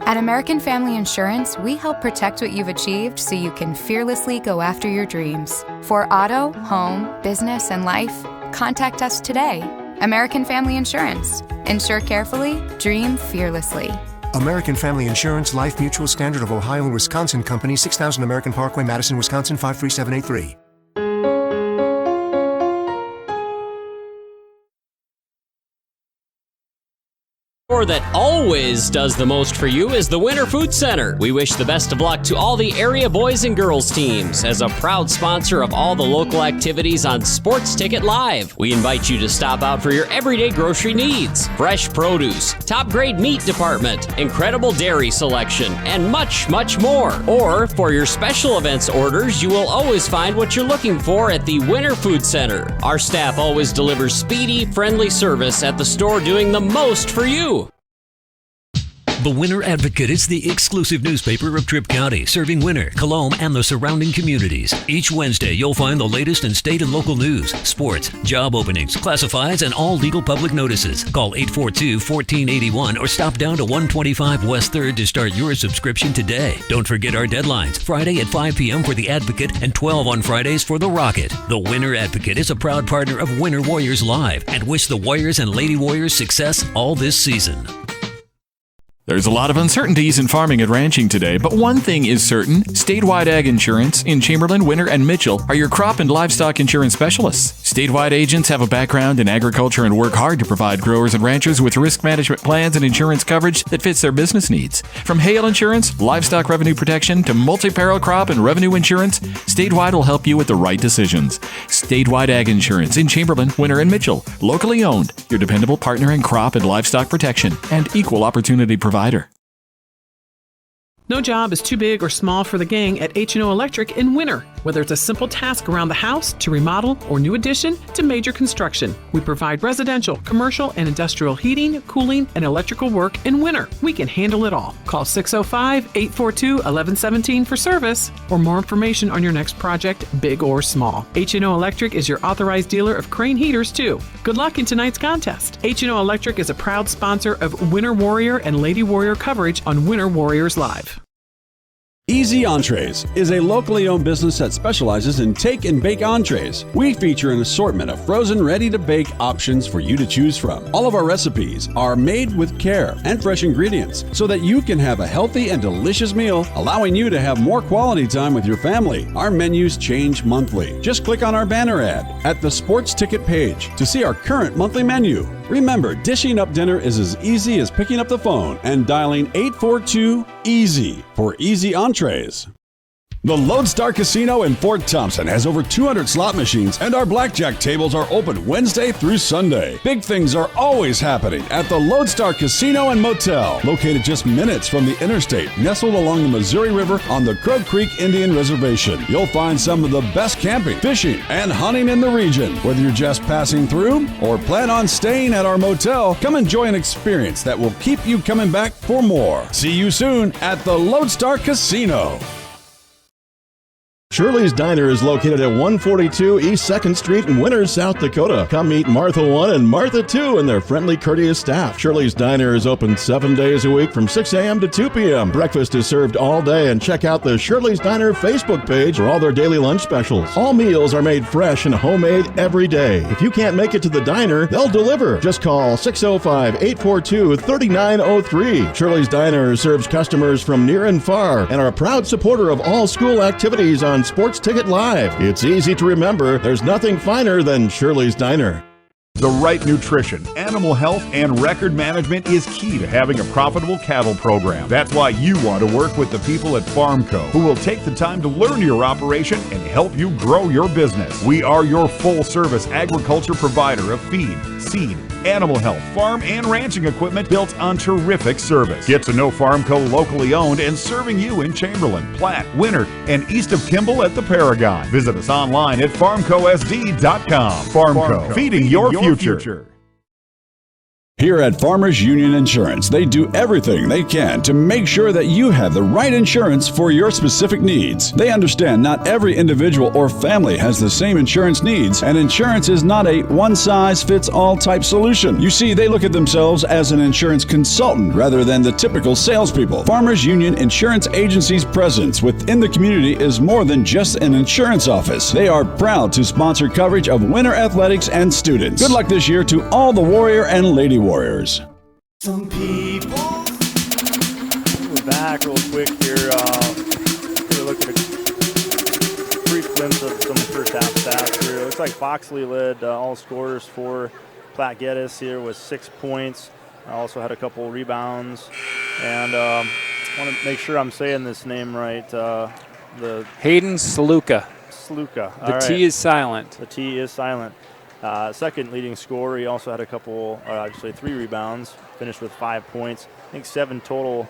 At American Family Insurance, we help protect what you've achieved so you can fearlessly go after your dreams. For auto, home, business, and life, contact us today. American Family Insurance. Insure carefully, dream fearlessly. American Family Insurance, Life Mutual, Standard of Ohio and Wisconsin Company, 6000 American Parkway, Madison, Wisconsin, 53783. Store that always does the most for you is the Winter Food Center. We wish the best of luck to all the area boys and girls teams. As a proud sponsor of all the local activities on Sports Ticket Live, we invite you to stop out for your everyday grocery needs. Fresh produce, top grade meat department, incredible dairy selection, and much, much more. Or for your special events orders, you will always find what you're looking for at the Winter Food Center. Our staff always delivers speedy, friendly service at the store, doing the most for you. The Winter Advocate is the exclusive newspaper of Tripp County, serving Winter, Colome, and the surrounding communities. Each Wednesday, you'll find the latest in state and local news, sports, job openings, classifieds, and all legal public notices. Call 842-1481 or stop down to 125 West 3rd to start your subscription today. Don't forget our deadlines, Friday at 5 p.m. for the Advocate and 12 on Fridays for the Rocket. The Winter Advocate is a proud partner of Winter Warriors Live and wish the Warriors and Lady Warriors success all this season. There's a lot of uncertainties in farming and ranching today, but one thing is certain. Statewide Ag Insurance in Chamberlain, Winter, and Mitchell are your crop and livestock insurance specialists. Statewide agents have a background in agriculture and work hard to provide growers and ranchers with risk management plans and insurance coverage that fits their business needs. From hail insurance, livestock revenue protection, to multi-peril crop and revenue insurance, Statewide will help you with the right decisions. Statewide Ag Insurance in Chamberlain, Winter, and Mitchell. Locally owned, your dependable partner in crop and livestock protection and equal opportunity provider. No job is too big or small for the gang at H&O Electric in Winter. Whether it's a simple task around the house, to remodel, or new addition, to major construction, we provide residential, commercial, and industrial heating, cooling, and electrical work in Winter. We can handle it all. Call 605-842-1117 for service or more information on your next project, big or small. H&O Electric is your authorized dealer of Crane heaters, too. Good luck in tonight's contest. H&O Electric is a proud sponsor of Winter Warrior and Lady Warrior coverage on Winter Warriors Live. Easy Entrees is a locally owned business that specializes in take and bake entrees. We feature an assortment of frozen, ready-to-bake options for you to choose from. All of our recipes are made with care and fresh ingredients so that you can have a healthy and delicious meal, allowing you to have more quality time with your family. Our menus change monthly. Just click on our banner ad at the Sports Ticket page to see our current monthly menu. Remember, dishing up dinner is as easy as picking up the phone and dialing 842-EASY for Easy Entrees. The Lodestar Casino in Fort Thompson has over 200 slot machines, and our blackjack tables are open Wednesday through Sunday. Big things are always happening at the Lodestar Casino and Motel, located just minutes from the interstate, nestled along the Missouri River on the Crow Creek Indian Reservation. You'll find some of the best camping, fishing, and hunting in the region. Whether you're just passing through or plan on staying at our motel, come enjoy an experience that will keep you coming back for more. See you soon at the Lodestar Casino. Shirley's Diner is located at 142 East 2nd Street in Winters, South Dakota. Come meet Martha 1 and Martha 2 and their friendly, courteous staff. Shirley's Diner is open 7 days a week from 6 a.m. to 2 p.m. Breakfast is served all day, and check out the Shirley's Diner Facebook page for all their daily lunch specials. All meals are made fresh and homemade every day. If you can't make it to the diner, they'll deliver. Just call 605-842-3903. Shirley's Diner serves customers from near and far and are a proud supporter of all school activities on Sports Ticket Live. It's easy to remember. There's nothing finer than Shirley's Diner. The right nutrition, animal health, and record management is key to having a profitable cattle program. That's why you want to work with the people at FarmCo, who will take the time to learn your operation and help you grow your business. We are your full-service agriculture provider of feed, seed, animal health, farm, and ranching equipment built on terrific service. Get to know FarmCo locally owned and serving you in Chamberlain, Platte, Winter, and east of Kimball at the Paragon. Visit us online at farmcosd.com. FarmCo, feeding your future. Here at Farmers Union Insurance, they do everything they can to make sure that you have the right insurance for your specific needs. They understand not every individual or family has the same insurance needs, and insurance is not a one-size-fits-all type solution. You see, they look at themselves as an insurance consultant rather than the typical salespeople. Farmers Union Insurance Agency's presence within the community is more than just an insurance office. They are proud to sponsor coverage of winter athletics and students. Good luck this year to all the Warrior and Lady Warriors. Some people. We're back real quick here. Take a look at a brief glimpse of some first half stats here. It looks like Foxley led all scorers for Platte Geddes here with 6 points. Also had a couple rebounds. And I want to make sure I'm saying this name right. The Hayden Sluka. Sluka. The T is silent. The T is silent. Second leading scorer. He also had a couple, actually 3 rebounds, finished with 5 points. I think 7 total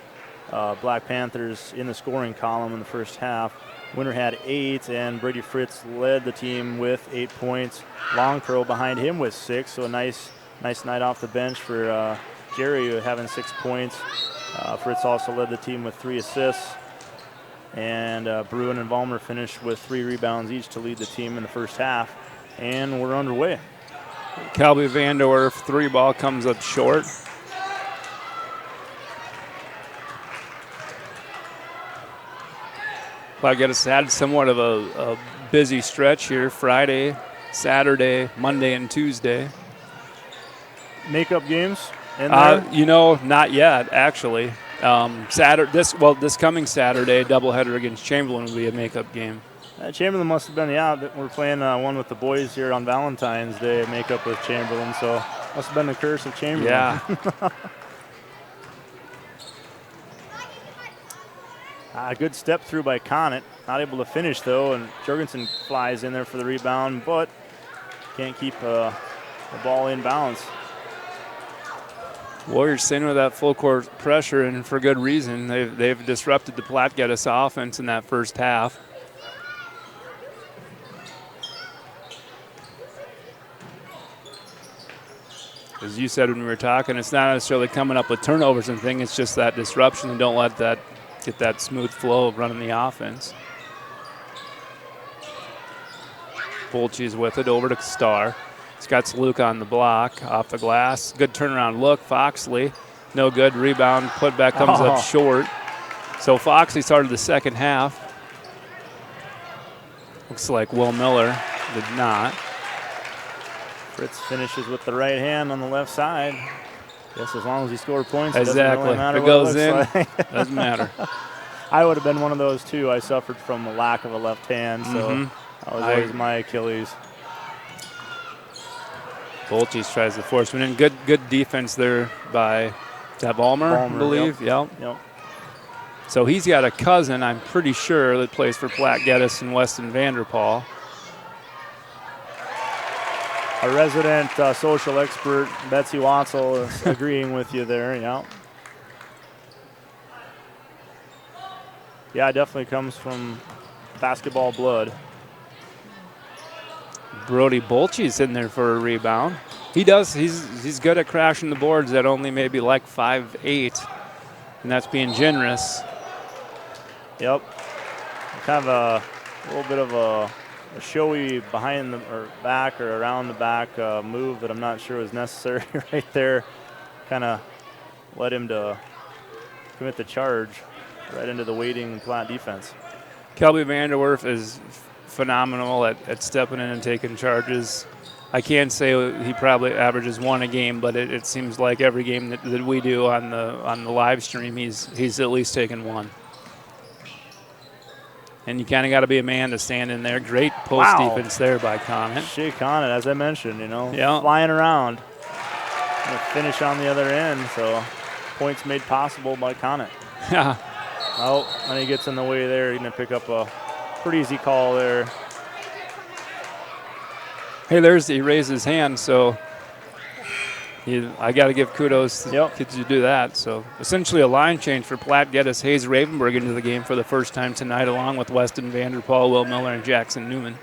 Black Panthers in the scoring column in the first half. Winter had 8, and Brady Fritz led the team with 8 points. Longcrow behind him with 6, so a nice night off the bench for Jerry having 6 points. Fritz also led the team with 3 assists. And Bruin and Vollmer finished with 3 rebounds each to lead the team in the first half. And we're underway. Calby Vanderwerf 3 ball comes up short. Platte Geddes had somewhat of a busy stretch here. Friday, Saturday, Monday, and Tuesday. Makeup games in there? Not yet, actually. This coming Saturday, doubleheader against Chamberlain will be a makeup game. Chamberlain must have been, we're playing one with the boys here on Valentine's Day, makeup with Chamberlain, so must have been the curse of Chamberlain. Yeah. A good step through by Conant, not able to finish though, and Jorgensen flies in there for the rebound, but can't keep the ball in bounds. Warriors staying with that full court pressure, and for good reason. They've disrupted the Platte Geddes offense in that first half. As you said when we were talking, it's not necessarily coming up with turnovers and things, it's just that disruption, and don't let that get that smooth flow of running the offense. Bolche's with it, over to Starr. He's got Luke on the block, off the glass. Good turnaround look, Foxley. No good, rebound, putback comes up short. So Foxley started the second half. Looks like Will Miller did not. Fritz finishes with the right hand on the left side. Guess as long as he scored points, exactly. It doesn't really matter if it what goes it looks in, like. Doesn't matter. I would have been one of those too. I suffered from a lack of a left hand, so that was always my Achilles. Bolches tries to force one in. Good defense there by Vollmer, I believe. Yep. So he's got a cousin, I'm pretty sure, that plays for Platte Geddes and Weston Vanderpaul. A resident social expert, Betsy Watzel, is agreeing with you there. Yeah, it definitely comes from basketball blood. Brody Bolche's in there for a rebound. He does. He's good at crashing the boards at only maybe like 5'8", and that's being generous. Yep. Kind of a little bit of a showy behind the or back or around the back move that I'm not sure was necessary right there. Kind of led him to commit the charge right into the waiting Platte defense. Kelby Vanderwerf is phenomenal at stepping in and taking charges. I can't say he probably averages 1 a game, but it seems like every game that we do on the live stream, he's at least taken 1. And you kind of got to be a man to stand in there. Great post defense there by Conant. Shea Conant, as I mentioned, flying around. And a finish on the other end, so points made possible by Conant. Yeah. Oh, and he gets in the way there. He's going to pick up a pretty easy call there. Hey, he raised his hand, so I got to give kudos to the kids who do that. So essentially a line change for Platte Geddes. Hayes Ravenberg into the game for the first time tonight, along with Weston Vanderpaul, Will Miller, and Jackson Newman.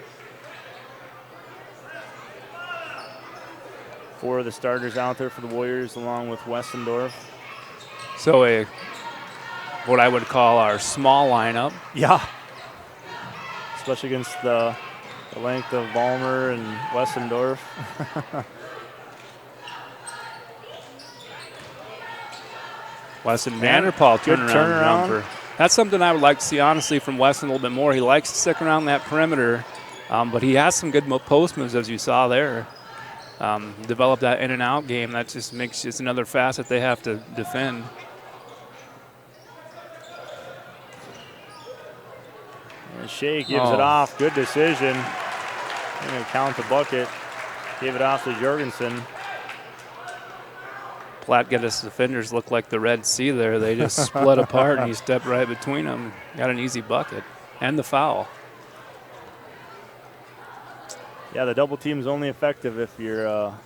4 of the starters out there for the Warriors, along with Westendorf. So what I would call our small lineup. Yeah. Especially against the length of Vollmer and Westendorf. Weston Vanderpool turnaround jumper. That's something I would like to see, honestly, from Weston a little bit more. He likes to stick around that perimeter, but he has some good post moves, as you saw there. Develop that in and out game. That just makes it's another facet they have to defend. And Shea gives it off. Good decision. I'm going to count the bucket. Gave it off to Jorgensen. Platte Geddes defenders look like the Red Sea there. They just split apart, and he stepped right between them. Got an easy bucket and the foul. Yeah, the double team is only effective if your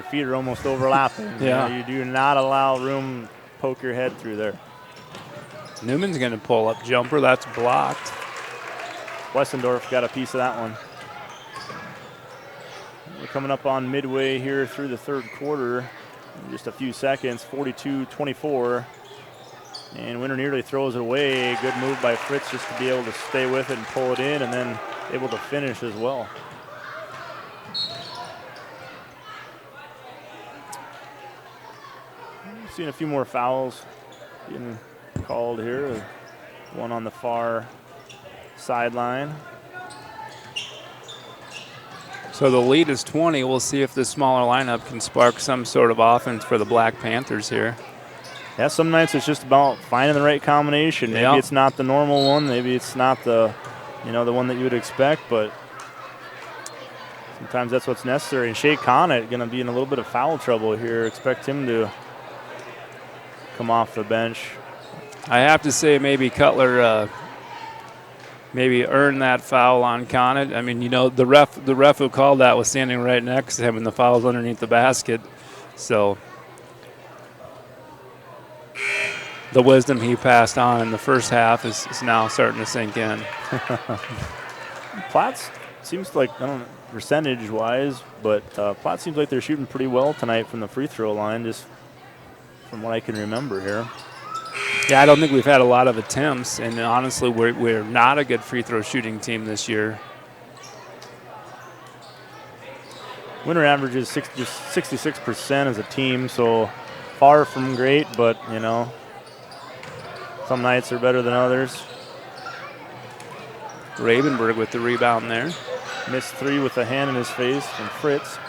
feet are almost overlapping. Yeah. You do not allow room to poke your head through there. Newman's going to pull up jumper. That's blocked. Westendorf got a piece of that one. We're coming up on midway here through the third quarter. In just a few seconds, 42-24. And Winter nearly throws it away. Good move by Fritz just to be able to stay with it and pull it in, and then able to finish as well. Seen a few more fouls getting called here. One on the far sideline. So the lead is 20. We'll see if the smaller lineup can spark some sort of offense for the Black Panthers here. Yeah, some nights it's just about finding the right combination. Maybe it's not the normal one. Maybe it's not the, the one that you would expect, but sometimes that's what's necessary. And Shea Conant going to be in a little bit of foul trouble here. Expect him to come off the bench. I have to say maybe Cutler maybe earned that foul on Conant. I mean, the ref who called that was standing right next to him, and the foul's underneath the basket. So the wisdom he passed on in the first half is now starting to sink in. Platte seems like, I don't know, percentage-wise, but Platte seems like they're shooting pretty well tonight from the free throw line, just from what I can remember here. Yeah, I don't think we've had a lot of attempts, and honestly, we're not a good free throw shooting team this year. Winter averages 66% as a team, so far from great, but, some nights are better than others. Ravenberg with the rebound there. Missed 3 with a hand in his face from Fritz.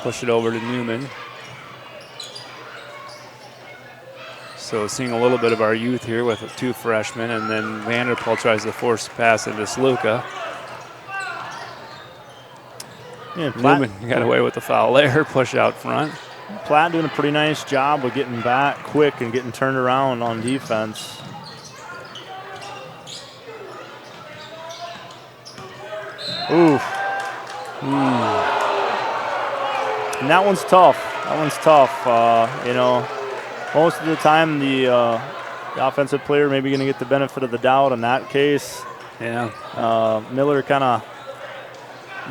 Push it over to Newman. So seeing a little bit of our youth here with 2 freshmen, and then Vanderpool tries to force the pass into Sluka. Yeah, Newman got away with the foul there, push out front. Platte doing a pretty nice job of getting back quick and getting turned around on defense. Oof. And that one's tough. Most of the time the offensive player maybe going to get the benefit of the doubt in that case. Yeah. Miller kind of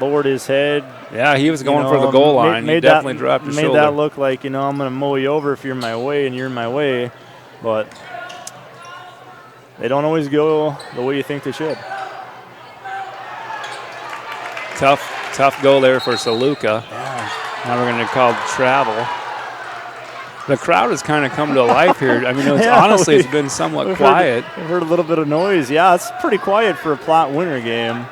lowered his head. Yeah, he was going for the goal line. He definitely dropped his shoulder. Made that look like, I'm going to mow you over if you're in my way, and you're in my way. But they don't always go the way you think they should. Tough goal there for Saluka. Yeah. Now we're going to call travel. The crowd has kind of come to life here. I mean, honestly, it's been somewhat quiet. We've heard a little bit of noise. Yeah, it's pretty quiet for a Platte Winter game,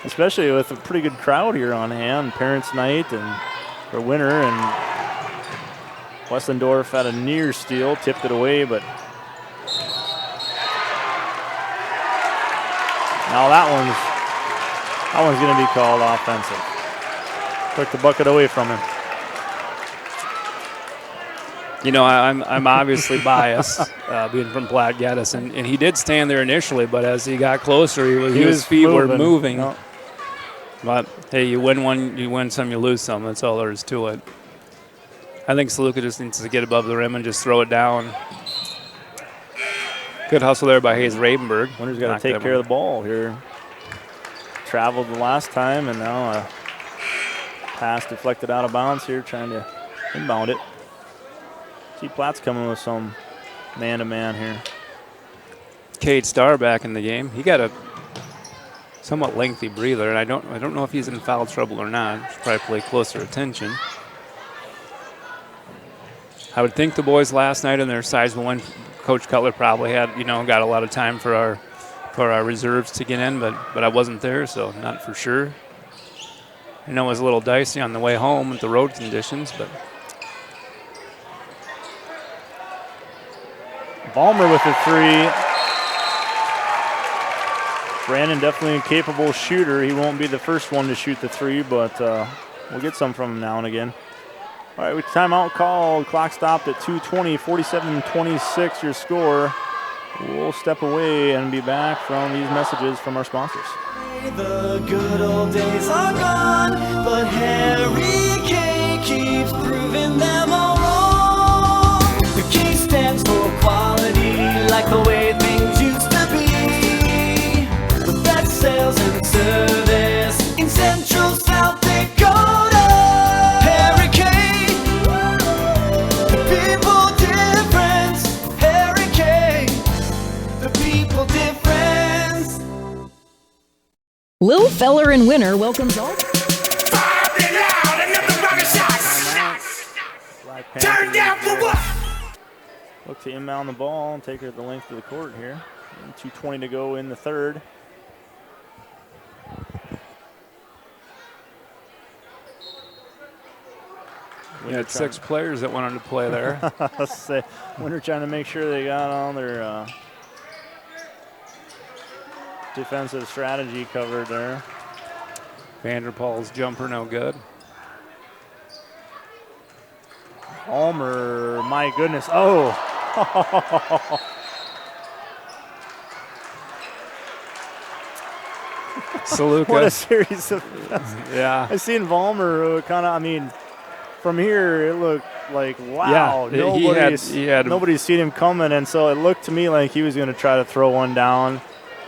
especially with a pretty good crowd here on hand. Parents' night and for Winter, and Westendorf had a near steal, tipped it away, but now that one's going to be called offensive. Took the bucket away from him. I'm obviously biased, being from Platte Geddes, and he did stand there initially, but as he got closer, his feet were moving. No. But hey, you win one, you win some, you lose some. That's all there is to it. I think Saluka just needs to get above the rim and just throw it down. Good hustle there by Hayes Ravenberg. Winter's got to take care of the ball here. Traveled the last time, and now a Pass deflected out of bounds here, trying to inbound it. See, Platte's coming with some man-to-man here. Cade Starr back in the game. He got a somewhat lengthy breather, and I don't know if he's in foul trouble or not. Should probably pay closer attention. I would think the boys last night in their sizable one, Coach Cutler probably had, got a lot of time for our reserves to get in, but I wasn't there, so not for sure. I know it was a little dicey on the way home with the road conditions, but Balmer with the three. Brandon definitely a capable shooter. He won't be the first one to shoot the three, but we'll get some from him now and again. All right, with timeout call, clock stopped at 2:20, 47-26 your score. We'll step away and be back from these messages from our sponsors. The good old days are gone, but Harry K keeps proving them all wrong. The K stands for quality, like the way things used to be. The best sales and service in Central South Dakota. Harry K, the people difference. Harry K, the people difference. Lil Feller in Winter welcomes all. Turn down for what? Look to inbound the ball and take her the length of the court here. And 2:20 to go in the third. we had 6 players that wanted to play there. Winter trying to make sure they got all their defensive strategy covered there. Vanderpool's jumper no good. Almer, my goodness. Oh. Saluka. What a series of Yeah. I seen Valmer kind of, from here it looked like, wow, yeah, nobody's seen him coming, and so it looked to me like he was going to try to throw one down.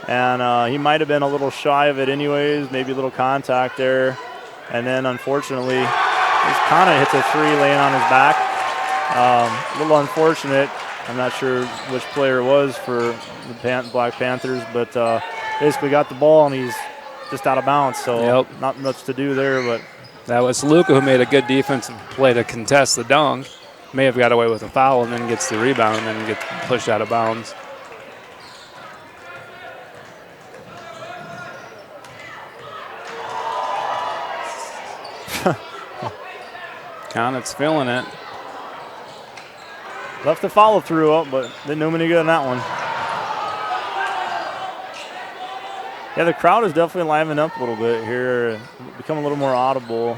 And he might have been a little shy of it anyways, maybe a little contact there. And then, unfortunately, he kind of hits a three laying on his back. A little unfortunate. I'm not sure which player it was for the Black Panthers, but basically got the ball and he's just out of bounds. So not much to do there. But that was Luca, who made a good defensive play to contest the dunk. May have got away with a foul and then gets the rebound and then gets pushed out of bounds. Connett's feeling it. Left the follow through up, but didn't do him any good on that one. Yeah, the crowd is definitely livening up a little bit here. Become a little more audible.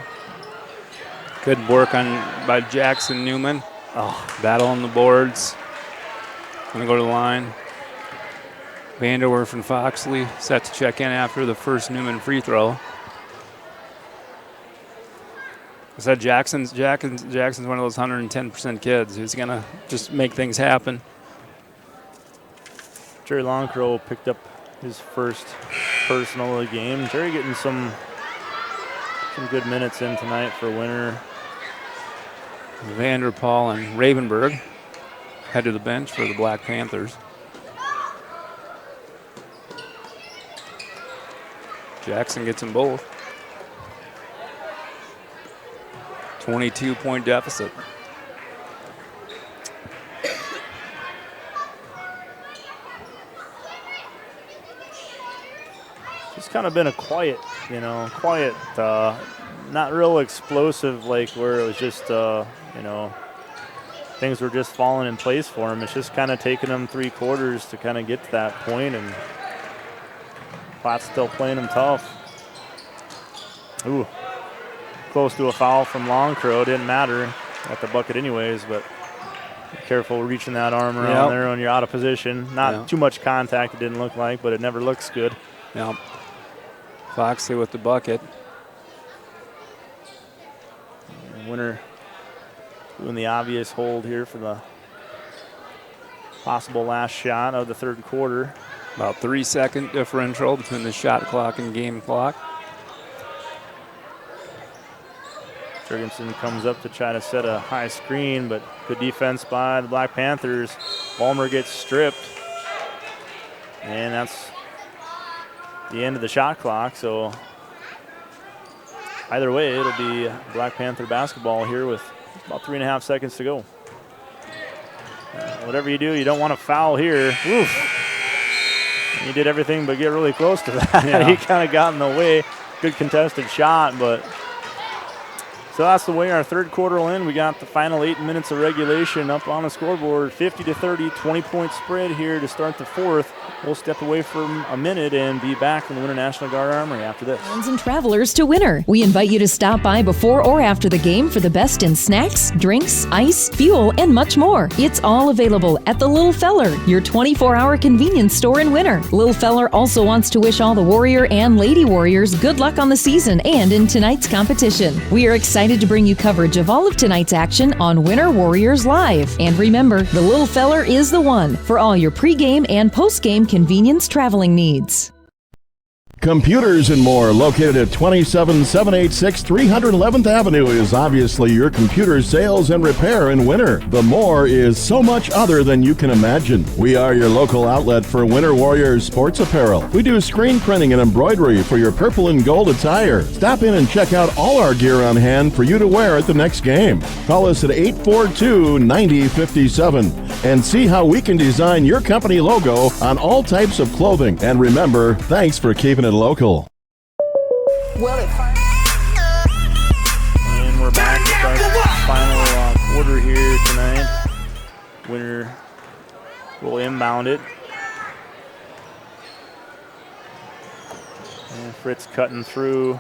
Good work by Jackson Newman. Oh, battle on the boards. Gonna go to the line. Vanderwerf and Foxley set to check in after the first Newman free throw. I said Jackson's one of those 110% kids who's going to just make things happen. Jerry Longcrow picked up his first personal of the game. Jerry getting some good minutes in tonight for Winter. Vanderpool and Ravenberg head to the bench for the Black Panthers. Jackson gets them both. 22-point deficit. It's kind of been a quiet, not real explosive, like where it was just, things were just falling in place for him. It's just kind of taking him 3 quarters to kind of get to that point, and Platte's still playing him tough. Ooh. Close to a foul from Longcrow. Didn't matter at the bucket anyways, but be careful reaching that arm around there when you're out of position. Not too much contact, it didn't look like, but it never looks good. Yep. Foxley with the bucket. Winter doing the obvious hold here for the possible last shot of the third quarter. About 3-second differential between the shot clock and game clock. Jurgensen comes up to try to set a high screen, but good defense by the Black Panthers. Vollmer gets stripped, and that's the end of the shot clock. So either way, it'll be Black Panther basketball here with about 3.5 seconds to go. Whatever you do, you don't want to foul here. Oof. He did everything but get really close to that. Yeah. He kind of got in the way. Good contested shot, but so that's the way our third quarter will end. We got the final 8 minutes of regulation up on the scoreboard. 50-30, 20-point spread here to start the fourth. We'll step away for a minute and be back from the Winter National Guard Armory after this. Friends and travelers to Winter. We invite you to stop by before or after the game for the best in snacks, drinks, ice, fuel, and much more. It's all available at the Little Feller, your 24-hour convenience store in Winter. Little Feller also wants to wish all the Warrior and Lady Warriors good luck on the season and in tonight's competition. We are excited to bring you coverage of all of tonight's action on Winter Warriors Live. And remember, the Little Feller is the one for all your pregame and postgame convenience traveling needs. Computers and More, located at 27786 311th Avenue, is obviously your computer sales and repair in Winter. The More is so much other than you can imagine. We are your local outlet for Winter Warriors sports apparel. We do screen printing and embroidery for your purple and gold attire. Stop in and check out all our gear on hand for you to wear at the next game. Call us at 842-9057 and see how we can design your company logo on all types of clothing. And remember, thanks for keeping it local. Well, and we're back to start the final quarter here tonight. Winter will inbound it. And Fritz cutting through.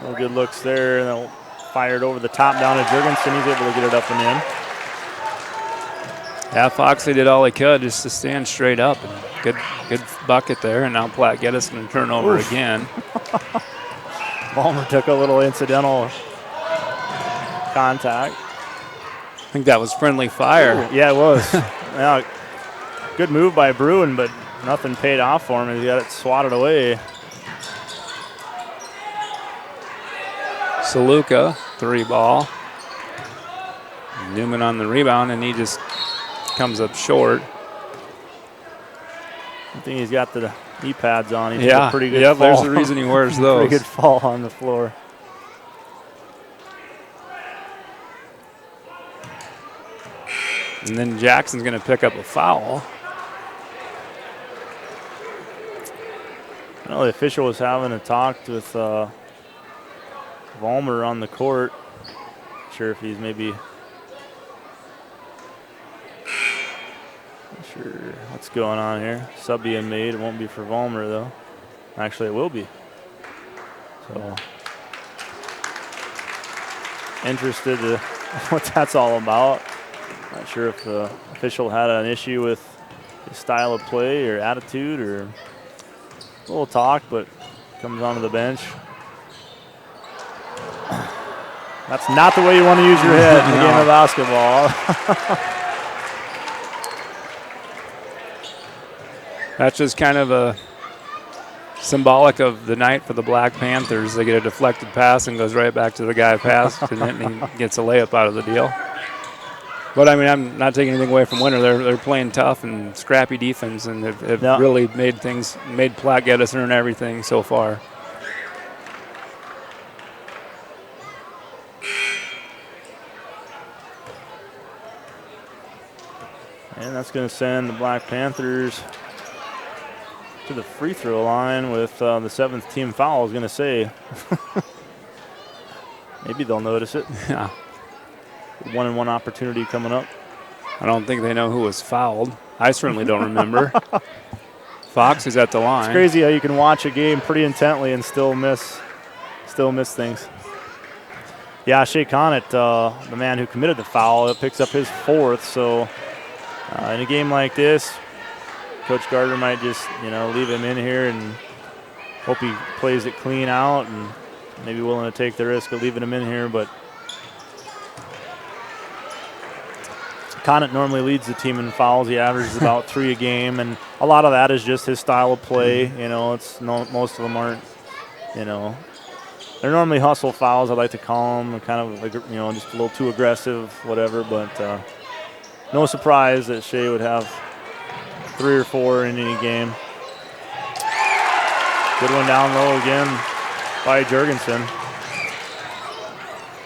No good looks there. And they'll fire it over the top down to Jurgensen. He's able to get it up and in. Yeah, Foxley did all he could just to stand straight up. And good bucket there, and now Platte Geddes going to turn over again. Vollmer took a little incidental contact. I think that was friendly fire. Ooh, yeah, it was. Yeah, good move by Bruin, but nothing paid off for him. He got it swatted away. Saluka, 3-ball. Newman on the rebound, and he just comes up short. I think he's got the knee pads on. He Yeah, a pretty good fall. There's the reason he wears those. Pretty good fall on the floor. And then Jackson's going to pick up a foul. I know the official was having a talk with Vollmer on the court. Not sure if he's maybe not sure what's going on here. Sub being made. It won't be for Vollmer though. Actually, it will be. So interested to what that's all about. Not sure if the official had an issue with his style of play or attitude or a little talk, but comes onto the bench. That's not the way you want to use your head in a game of basketball. That's just kind of a symbolic of the night for the Black Panthers. They get a deflected pass and goes right back to the guy passed, and then he gets a layup out of the deal. But, I mean, I'm not taking anything away from Winter. They're playing tough and scrappy defense, and have really made Platte Geddes earn everything so far. And that's going to send the Black Panthers to the free throw line with the seventh team foul, I was going to say. Maybe they'll notice it. Yeah. 1-on-1 opportunity coming up. I don't think they know who was fouled. I certainly don't remember. Fox is at the line. It's crazy how you can watch a game pretty intently and still miss things. Yeah, Shea Conant, the man who committed the foul, picks up his fourth. So in a game like this, Coach Gardner might just leave him in here and hope he plays it clean out, and maybe willing to take the risk of leaving him in here. But Conant normally leads the team in fouls. He averages about 3 a game, and a lot of that is just his style of play. It's most of them aren't, they're normally hustle fouls, I like to call them, kind of, just a little too aggressive, whatever. But no surprise that Shea would have 3 or 4 in any game. Good one down low again by Jurgensen.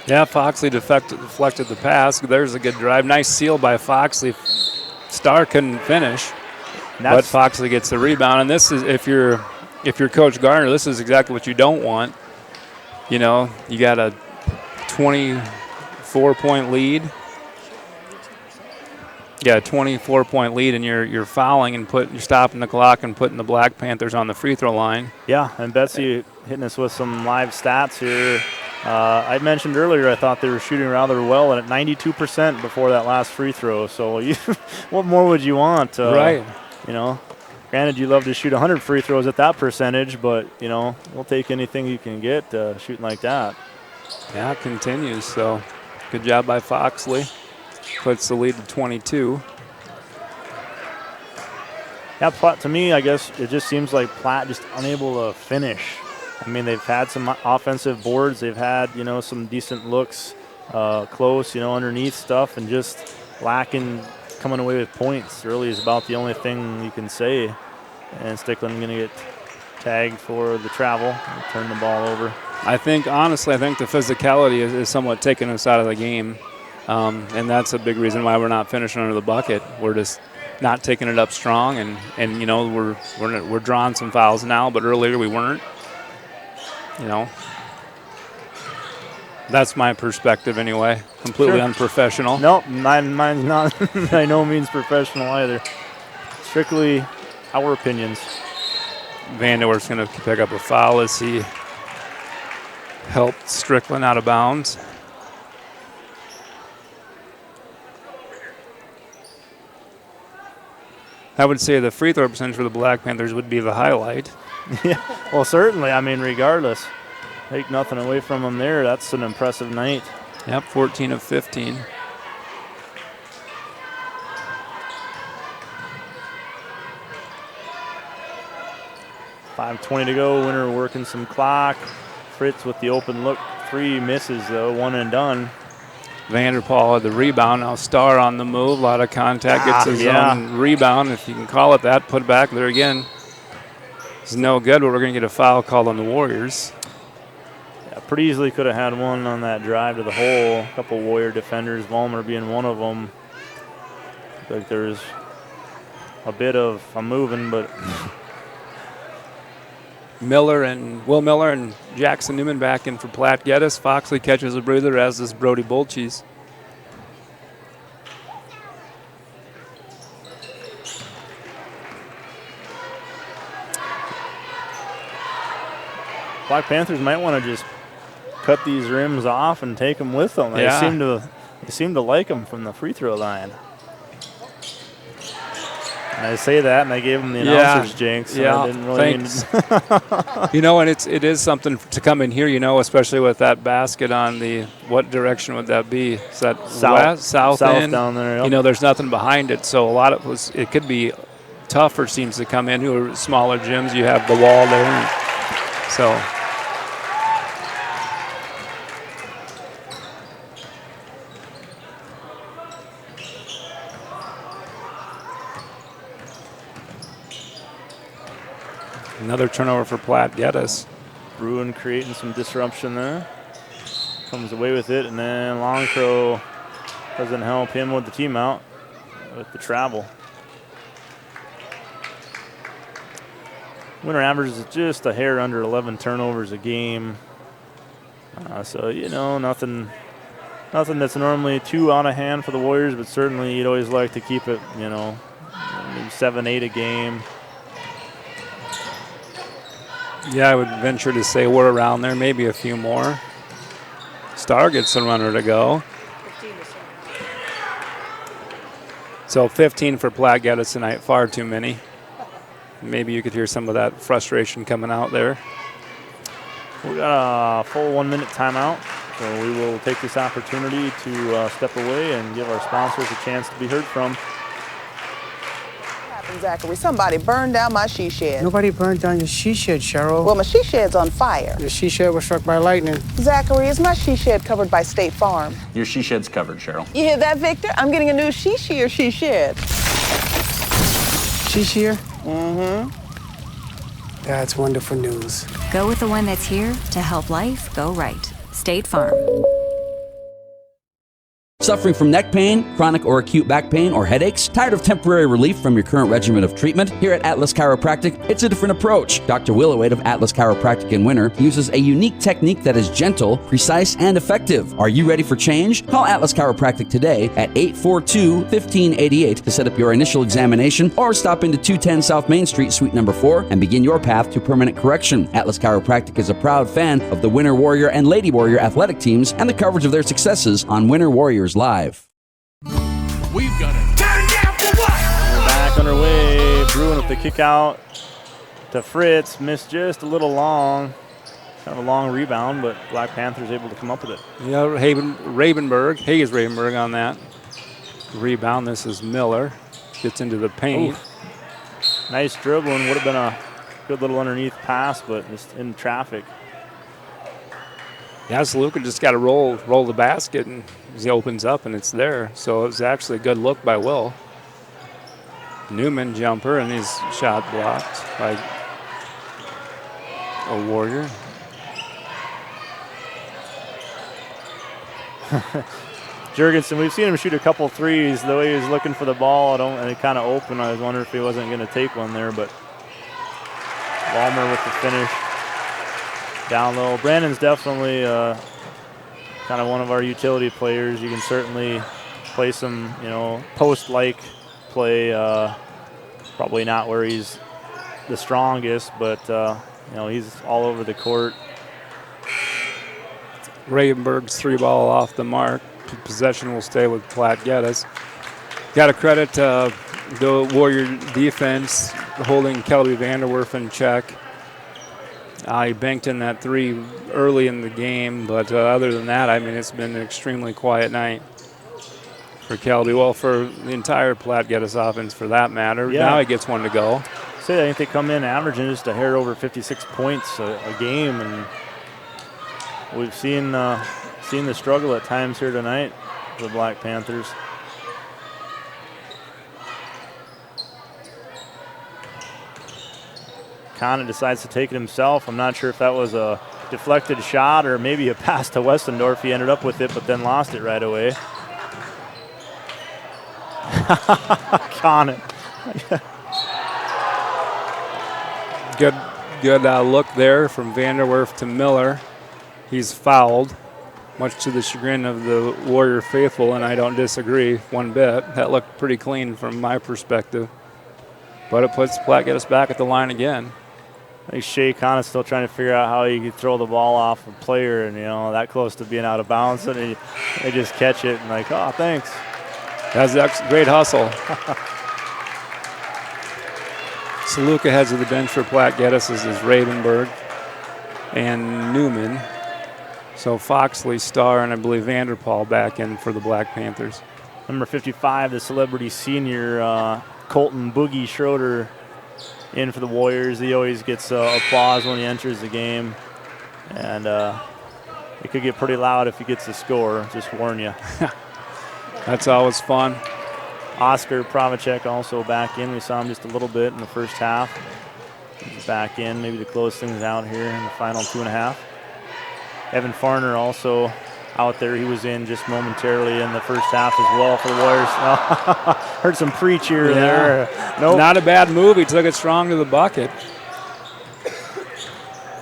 Yeah, Foxley deflected the pass. There's a good drive. Nice seal by Foxley. Starr couldn't finish, but Foxley gets the rebound. And this is, if you're Coach Garner, this is exactly what you don't want. You got a 24-point lead. Yeah, a 24-point lead, and you're fouling and you're stopping the clock and putting the Black Panthers on the free throw line. Yeah, and Betsy hitting us with some live stats here. I mentioned earlier I thought they were shooting rather well, and at 92% before that last free throw. So what more would you want? Right. Granted, you love to shoot 100 free throws at that percentage, but, we'll take anything you can get shooting like that. Yeah, it continues. So good job by Foxley. Puts the lead to 22. Yeah, Platte, to me, I guess it just seems like Platte just unable to finish. I mean, they've had some offensive boards. They've had, some decent looks close, underneath stuff, and just lacking coming away with points really is about the only thing you can say. And Stickland going to get tagged for the travel and turn the ball over. Honestly, I think the physicality is somewhat taking us out of the game. And that's a big reason why we're not finishing under the bucket. We're just not taking it up strong, and we're drawing some fouls now, but earlier we weren't. That's my perspective anyway. Completely unprofessional. Nope, mine's not by no means professional either. Strictly our opinions. Vanderwerf's going to pick up a foul as he helped Strickland out of bounds. I would say the free throw percentage for the Black Panthers would be the highlight. Yeah, well, certainly. I mean, regardless, take nothing away from them there. That's an impressive night. Yep, 14 of 15. .5:20 to go. Winner working some clock. Fritz with the open look. 3 misses, though. 1 and done. Vanderpool had the rebound. Now Starr on the move. A lot of contact. Gets his own rebound, if you can call it that. Put it back there again. It's no good, but we're going to get a foul called on the Warriors. Yeah, pretty easily could have had one on that drive to the hole. A couple Warrior defenders, Vollmer being one of them. Like there's a bit of a moving, but Will Miller and Jackson Newman back in for Platte Geddes. Foxley catches a breather, as does Brody Bolches. Black Panthers might want to just cut these rims off and take them with them. Yeah. They seem to like them from the free throw line. And I say that, and I gave them the announcer's jinx. So I didn't really thanks. And it is something to come in here, especially with that basket on the, what direction would that be? Is that south end? Down there. Yep. There's nothing behind it, so it could be tougher teams to come in who are smaller gyms. You have the wall there, so. Another turnover for Platte Geddes. Bruin creating some disruption there. Comes away with it, and then Longcrow doesn't help him with the team out with the travel. Winter average is just a hair under 11 turnovers a game. So, nothing that's normally too out of hand for the Warriors, but certainly you'd always like to keep it, maybe 7-8 a game. Yeah, I would venture to say we're around there, maybe a few more. Starr gets a runner to go. So 15 for Platte Geddes tonight, far too many. Maybe you could hear some of that frustration coming out there. We got a full 1-minute timeout, so we will take this opportunity to step away and give our sponsors a chance to be heard from. Zachary, somebody burned down my she shed. Nobody burned down your she shed, Cheryl. Well, my she shed's on fire. The she shed was struck by lightning. Zachary, is my she shed covered by State Farm? Your she shed's covered, Cheryl. You hear that, Victor? I'm getting a new she shed. She shear? Mm-hmm. That's wonderful news. Go with the one that's here to help life go right. State Farm. Suffering from neck pain, chronic or acute back pain, or headaches? Tired of temporary relief from your current regimen of treatment? Here at Atlas Chiropractic, it's a different approach. Dr. Willowade of Atlas Chiropractic in Winter uses a unique technique that is gentle, precise, and effective. Are you ready for change? Call Atlas Chiropractic today at 842-1588 to set up your initial examination, or stop into 210 South Main Street, Suite number 4, and begin your path to permanent correction. Atlas Chiropractic is a proud fan of the Winter Warrior and Lady Warrior athletic teams and the coverage of their successes on Winter Warriors Live. We've got it. Turn down for what? We're back underway. Bruin with the kick out to Fritz. Missed just a little long. Kind of a long rebound, but Black Panthers able to come up with it. Yeah, Hayes Ravenberg on that rebound. This is Miller. Gets into the paint. Oof. Nice dribbling. Would have been a good little underneath pass, but just in traffic. Yeah, so Luca just got to roll the basket, and he opens up, and it's there. So it was actually a good look by Will. Newman jumper, and he's shot blocked by a Warrior. Jurgensen, we've seen him shoot a couple threes. The way he was looking for the ball, and it kind of opened. I was wondering if he wasn't going to take one there, but Walmer with the finish. Down low. Brandon's definitely kind of one of our utility players. You can certainly play some, post-like play. Probably not where he's the strongest, but he's all over the court. Ravenberg's three ball off the mark. Possession will stay with Platte Geddes. Got to credit the Warrior defense holding Kelby Vanderwerf in check. He banked in that three early in the game, but other than that, I mean, it's been an extremely quiet night for Kelby. Well, for the entire Platte Geddes offense, for that matter. Yeah. Now he gets one to go. I think they come in averaging just a hair over 56 points a game, and we've seen the struggle at times here tonight for the Black Panthers. Connor decides to take it himself. I'm not sure if that was a deflected shot or maybe a pass to Westendorf. He ended up with it, but then lost it right away. Connor. Good look there from Vanderwerf to Miller. He's fouled, much to the chagrin of the Warrior faithful, and I don't disagree one bit. That looked pretty clean from my perspective. But it puts Platte Geddes back at the line again. I think Shea Khan is still trying to figure out how he could throw the ball off a player and, that close to being out of bounds. And they just catch it and oh, thanks. That's great hustle. Saluka heads to the bench for Platte Geddes is Ravenberg and Newman. So Foxley, Starr, and I believe Vanderpaul back in for the Black Panthers. Number 55, the celebrity senior, Colton Boogie Schroeder, in for the Warriors. He always gets applause when he enters the game. And it could get pretty loud if he gets the score, just warn you. That's always fun. Oscar Pravacek also back in. We saw him just a little bit in the first half. He's back in, maybe to close things out here in the final 2.5. Evan Farner also out there. He was in just momentarily in the first half as well for the Warriors. Heard some preach here there. Nope. Not a bad move. He took it strong to the bucket.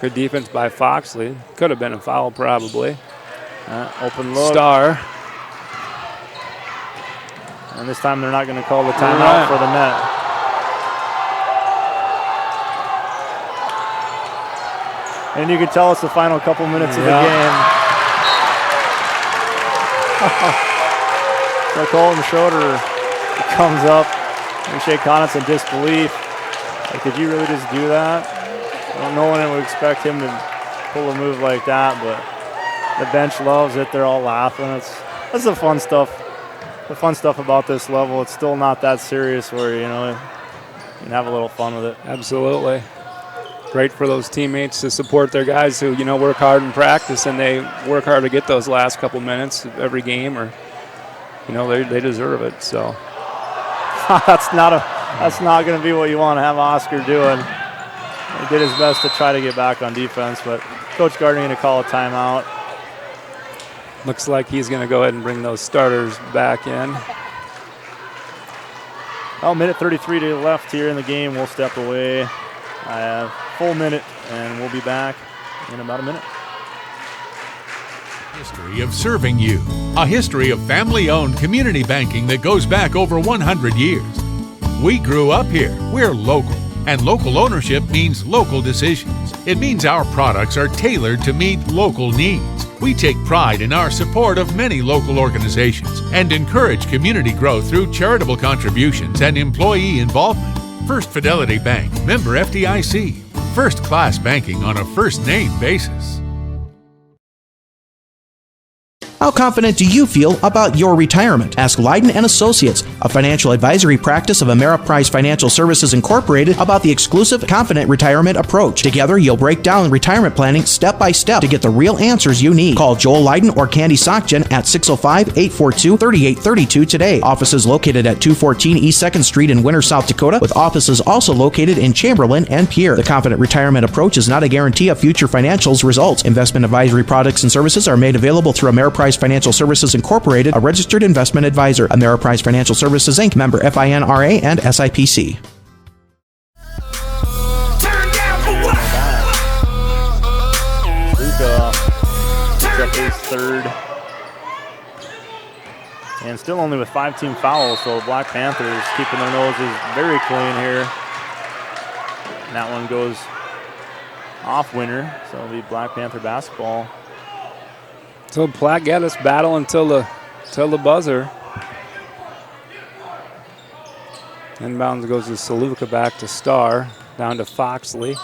Good defense by Foxley. Could have been a foul probably. Open look. Starr. And this time they're not going to call the timeout for the net. And you can tell it's the final couple minutes of the game. So Colton Schroeder comes up and Shea Conant's in disbelief. Did you really just do that? Well, no one would expect him to pull a move like that, but the bench loves it. They're all laughing. That's the fun stuff. The fun stuff about this level, it's still not that serious where, and have a little fun with it. Absolutely. Great for those teammates to support their guys who, work hard in practice, and they work hard to get those last couple minutes of every game, or, they deserve it. So that's not going to be what you want to have Oscar doing. He did his best to try to get back on defense, but Coach Gardner going to call a timeout. Looks like he's going to go ahead and bring those starters back in. Minute 33 to the left here in the game. We'll step away. I have full minute, and we'll be back in about a minute. History of serving you. A history of family-owned community banking that goes back over 100 years. We grew up here. We're local. And local ownership means local decisions. It means our products are tailored to meet local needs. We take pride in our support of many local organizations and encourage community growth through charitable contributions and employee involvement. First Fidelity Bank, member FDIC. First class banking on a first name basis. How confident do you feel about your retirement? Ask Leiden & Associates, a financial advisory practice of Ameriprise Financial Services Incorporated, about the exclusive Confident Retirement approach. Together, you'll break down retirement planning step by step to get the real answers you need. Call Joel Leiden or Candy Sockjen at 605-842-3832 today. Offices located at 214 East 2nd Street in Winter, South Dakota, with offices also located in Chamberlain and Pierre. The Confident Retirement approach is not a guarantee of future financials results. Investment advisory products and services are made available through Ameriprise Financial Services Incorporated, a registered investment advisor. Ameriprise Financial Services Inc., member FINRA and SIPC. Luca picks up his third. And still only with 5 team fouls, so Black Panthers keeping their noses very clean here. And that one goes off winner, so it'll be Black Panther basketball. So Platte Geddes battle until the buzzer. Inbounds goes to Saluka, back to Starr, down to Foxley.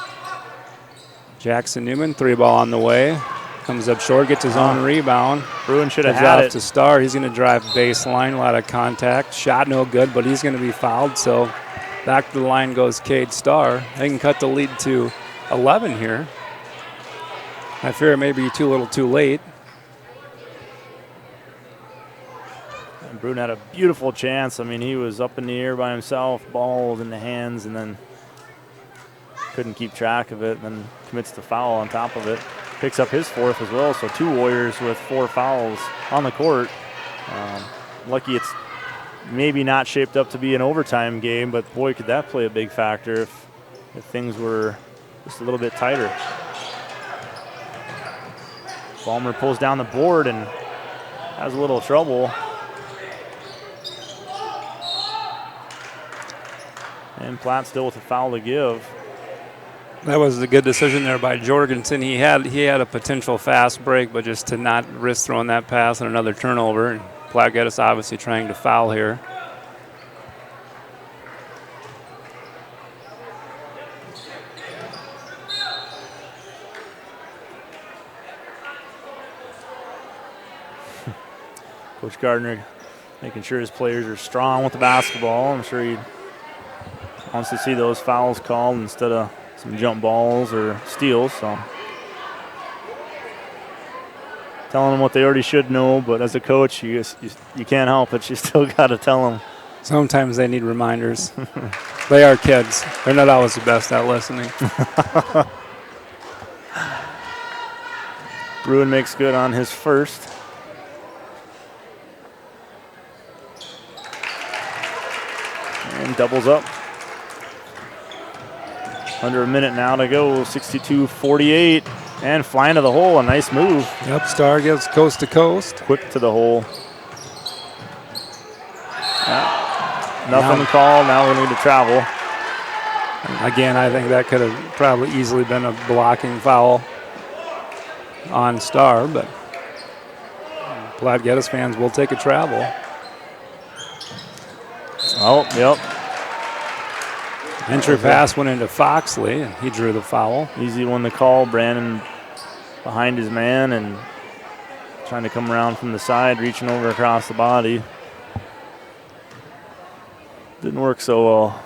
Jackson Newman, 3-ball on the way. Comes up short, gets his own rebound. Bruin should have had off it. To Starr. He's going to drive baseline, a lot of contact. Shot no good, but he's going to be fouled. So back to the line goes Cade Starr. They can cut the lead to 11 here. I fear it may be too little too late. Bruin had a beautiful chance. I mean, he was up in the air by himself, ball was in the hands, and then couldn't keep track of it, and then commits the foul on top of it. Picks up his fourth as well, so 2 Warriors with 4 fouls on the court. Lucky it's maybe not shaped up to be an overtime game, but boy, could that play a big factor if things were just a little bit tighter. Ballmer pulls down the board and has a little trouble. And Platte still with a foul to give. That was a good decision there by Jorgensen. He had a potential fast break, but just to not risk throwing that pass and another turnover. And Platte Geddes obviously trying to foul here. Coach Gardner making sure his players are strong with the basketball. I'm sure he wants to see those fouls called instead of some jump balls or steals. So telling them what they already should know, but as a coach, you can't help it. You still got to tell them. Sometimes they need reminders. They are kids. They're not always the best at listening. Bruin makes good on his first. And doubles up. Under a minute now to go, 62-48. And flying to the hole, a nice move. Yep, Starr gets coast to coast. Quick to the hole. Nothing called, now we need to travel. Again, I think that could have probably easily been a blocking foul on Starr, but Platte Geddes fans will take a travel. Oh, yep. Entry pass went into Foxley, and he drew the foul. Easy one to call. Brandon behind his man and trying to come around from the side, reaching over across the body. Didn't work so well.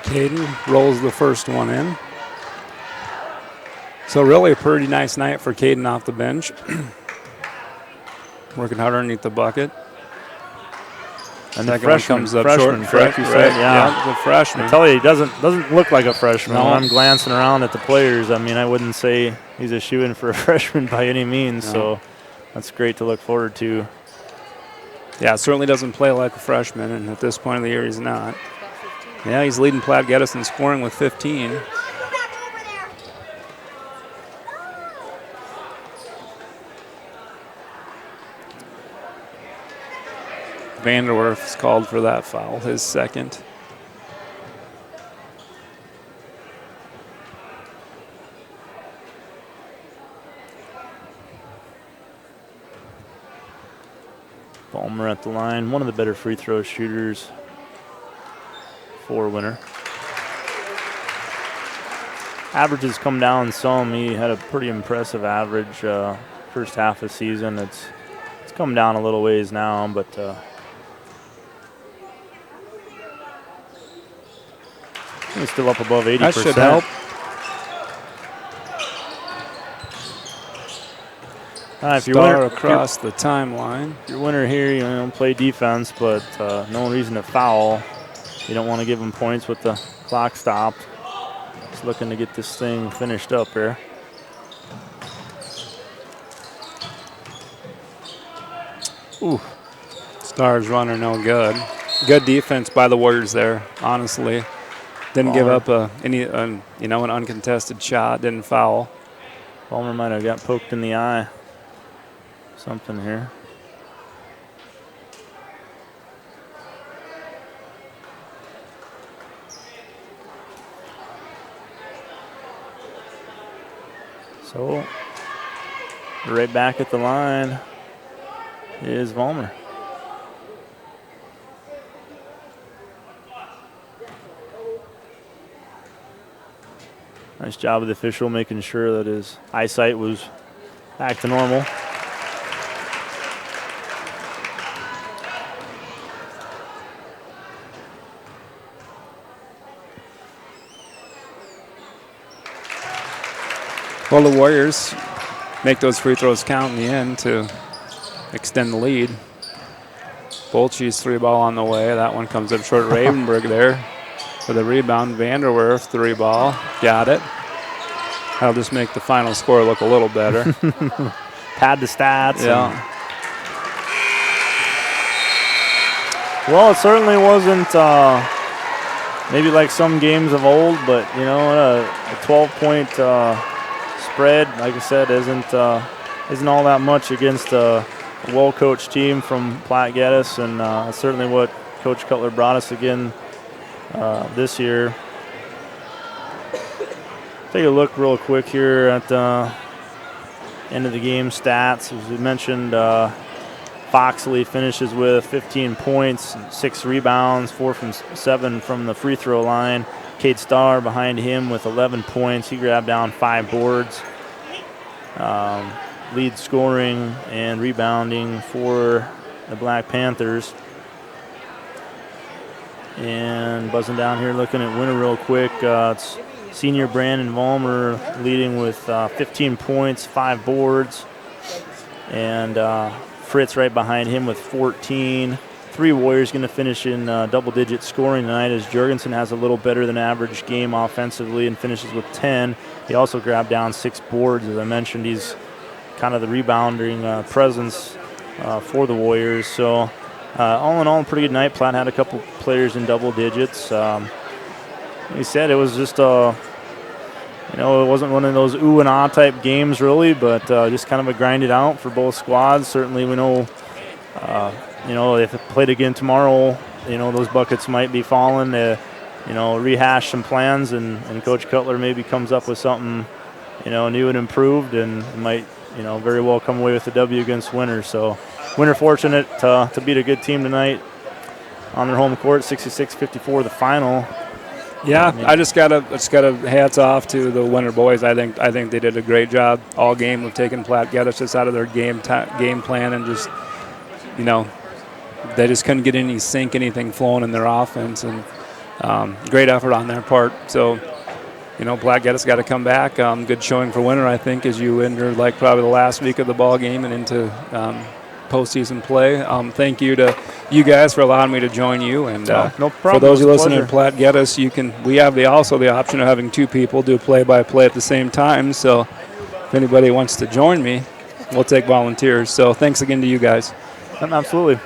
Caden rolls the first one in. So really a pretty nice night for Caden off the bench. Working hard underneath the bucket. And Second the freshman, one comes up short. correct, you said? Yeah, the freshman. I tell you, he doesn't look like a freshman. No. When I'm glancing around at the players, I mean, I wouldn't say he's a shoo-in for a freshman by any means. No. So that's great to look forward to. Yeah, certainly doesn't play like a freshman, and at this point of the year, he's not. Yeah, he's leading Platte Geddes in scoring with 15. Vanderwerf is called for that foul, his second. Balmer at the line, one of the better free throw shooters for Winter. Averages come down some. He had a pretty impressive average first half of the season. It's come down a little ways now, but he's still up above 80%. That should help. If you're Star across the timeline. If you're Winter here, you don't play defense, but no reason to foul. You don't want to give them points with the clock stopped. Just looking to get this thing finished up here. Ooh. Stars runner no good. Good defense by the Warriors there, honestly. Didn't give up an uncontested shot, didn't foul. Palmer might have got poked in the eye. Something here. So, right back at the line is Vollmer. Nice job of the official making sure that his eyesight was back to normal. Well, the Warriors make those free throws count in the end to extend the lead. Bolche's three ball on the way. That one comes up short. Ravenberg there for the rebound. Vanderwerf three ball. Got it. That'll just make the final score look a little better. Pad the stats. Yeah. Well, it certainly wasn't maybe like some games of old, but you know, a 12-point spread, like I said, isn't all that much against a well-coached team from Platte Geddes, and that's certainly what Coach Cutler brought us again this year. Take a look real quick here at the end of the game stats. As we mentioned, Foxley finishes with 15 points, 6 rebounds, 4 from 7 from the free throw line. Cade Starr behind him with 11 points. He grabbed down 5 boards. Lead scoring and rebounding for the Black Panthers. And buzzing down here, looking at Winter real quick. It's senior Brandon Vollmer leading with 15 points, 5 boards. And Fritz right behind him with 14. 3 Warriors going to finish in double-digit scoring tonight as Jurgensen has a little better than average game offensively and finishes with 10. He also grabbed down 6 boards. As I mentioned, he's kind of the rebounding presence for the Warriors. So all in all, a pretty good night. Platte had a couple players in double digits. Like he said, it was just it wasn't one of those ooh and ah type games really, but just kind of a grind it out for both squads. Certainly we know, if it played again tomorrow, those buckets might be falling to, rehash some plans, and Coach Cutler maybe comes up with something, new and improved, and might, very well come away with the W against Winter. So Winter fortunate to beat a good team tonight on their home court, 66-54 the final. Yeah, I just gotta hats off to the Winter boys. I think they did a great job all game of taking Platte Geddes just out of their game plan, and just they just couldn't get any anything flowing in their offense, and great effort on their part. So, Platte Geddes got to come back. Good showing for Winter, I think, as you enter probably the last week of the ball game and into postseason play. Thank you to you guys for allowing me to join you. And no problem. For those who listen Pleasure. in Platte Geddes, we have also the option of having 2 people do play-by-play at the same time. So if anybody wants to join me, we'll take volunteers. So thanks again to you guys. Absolutely.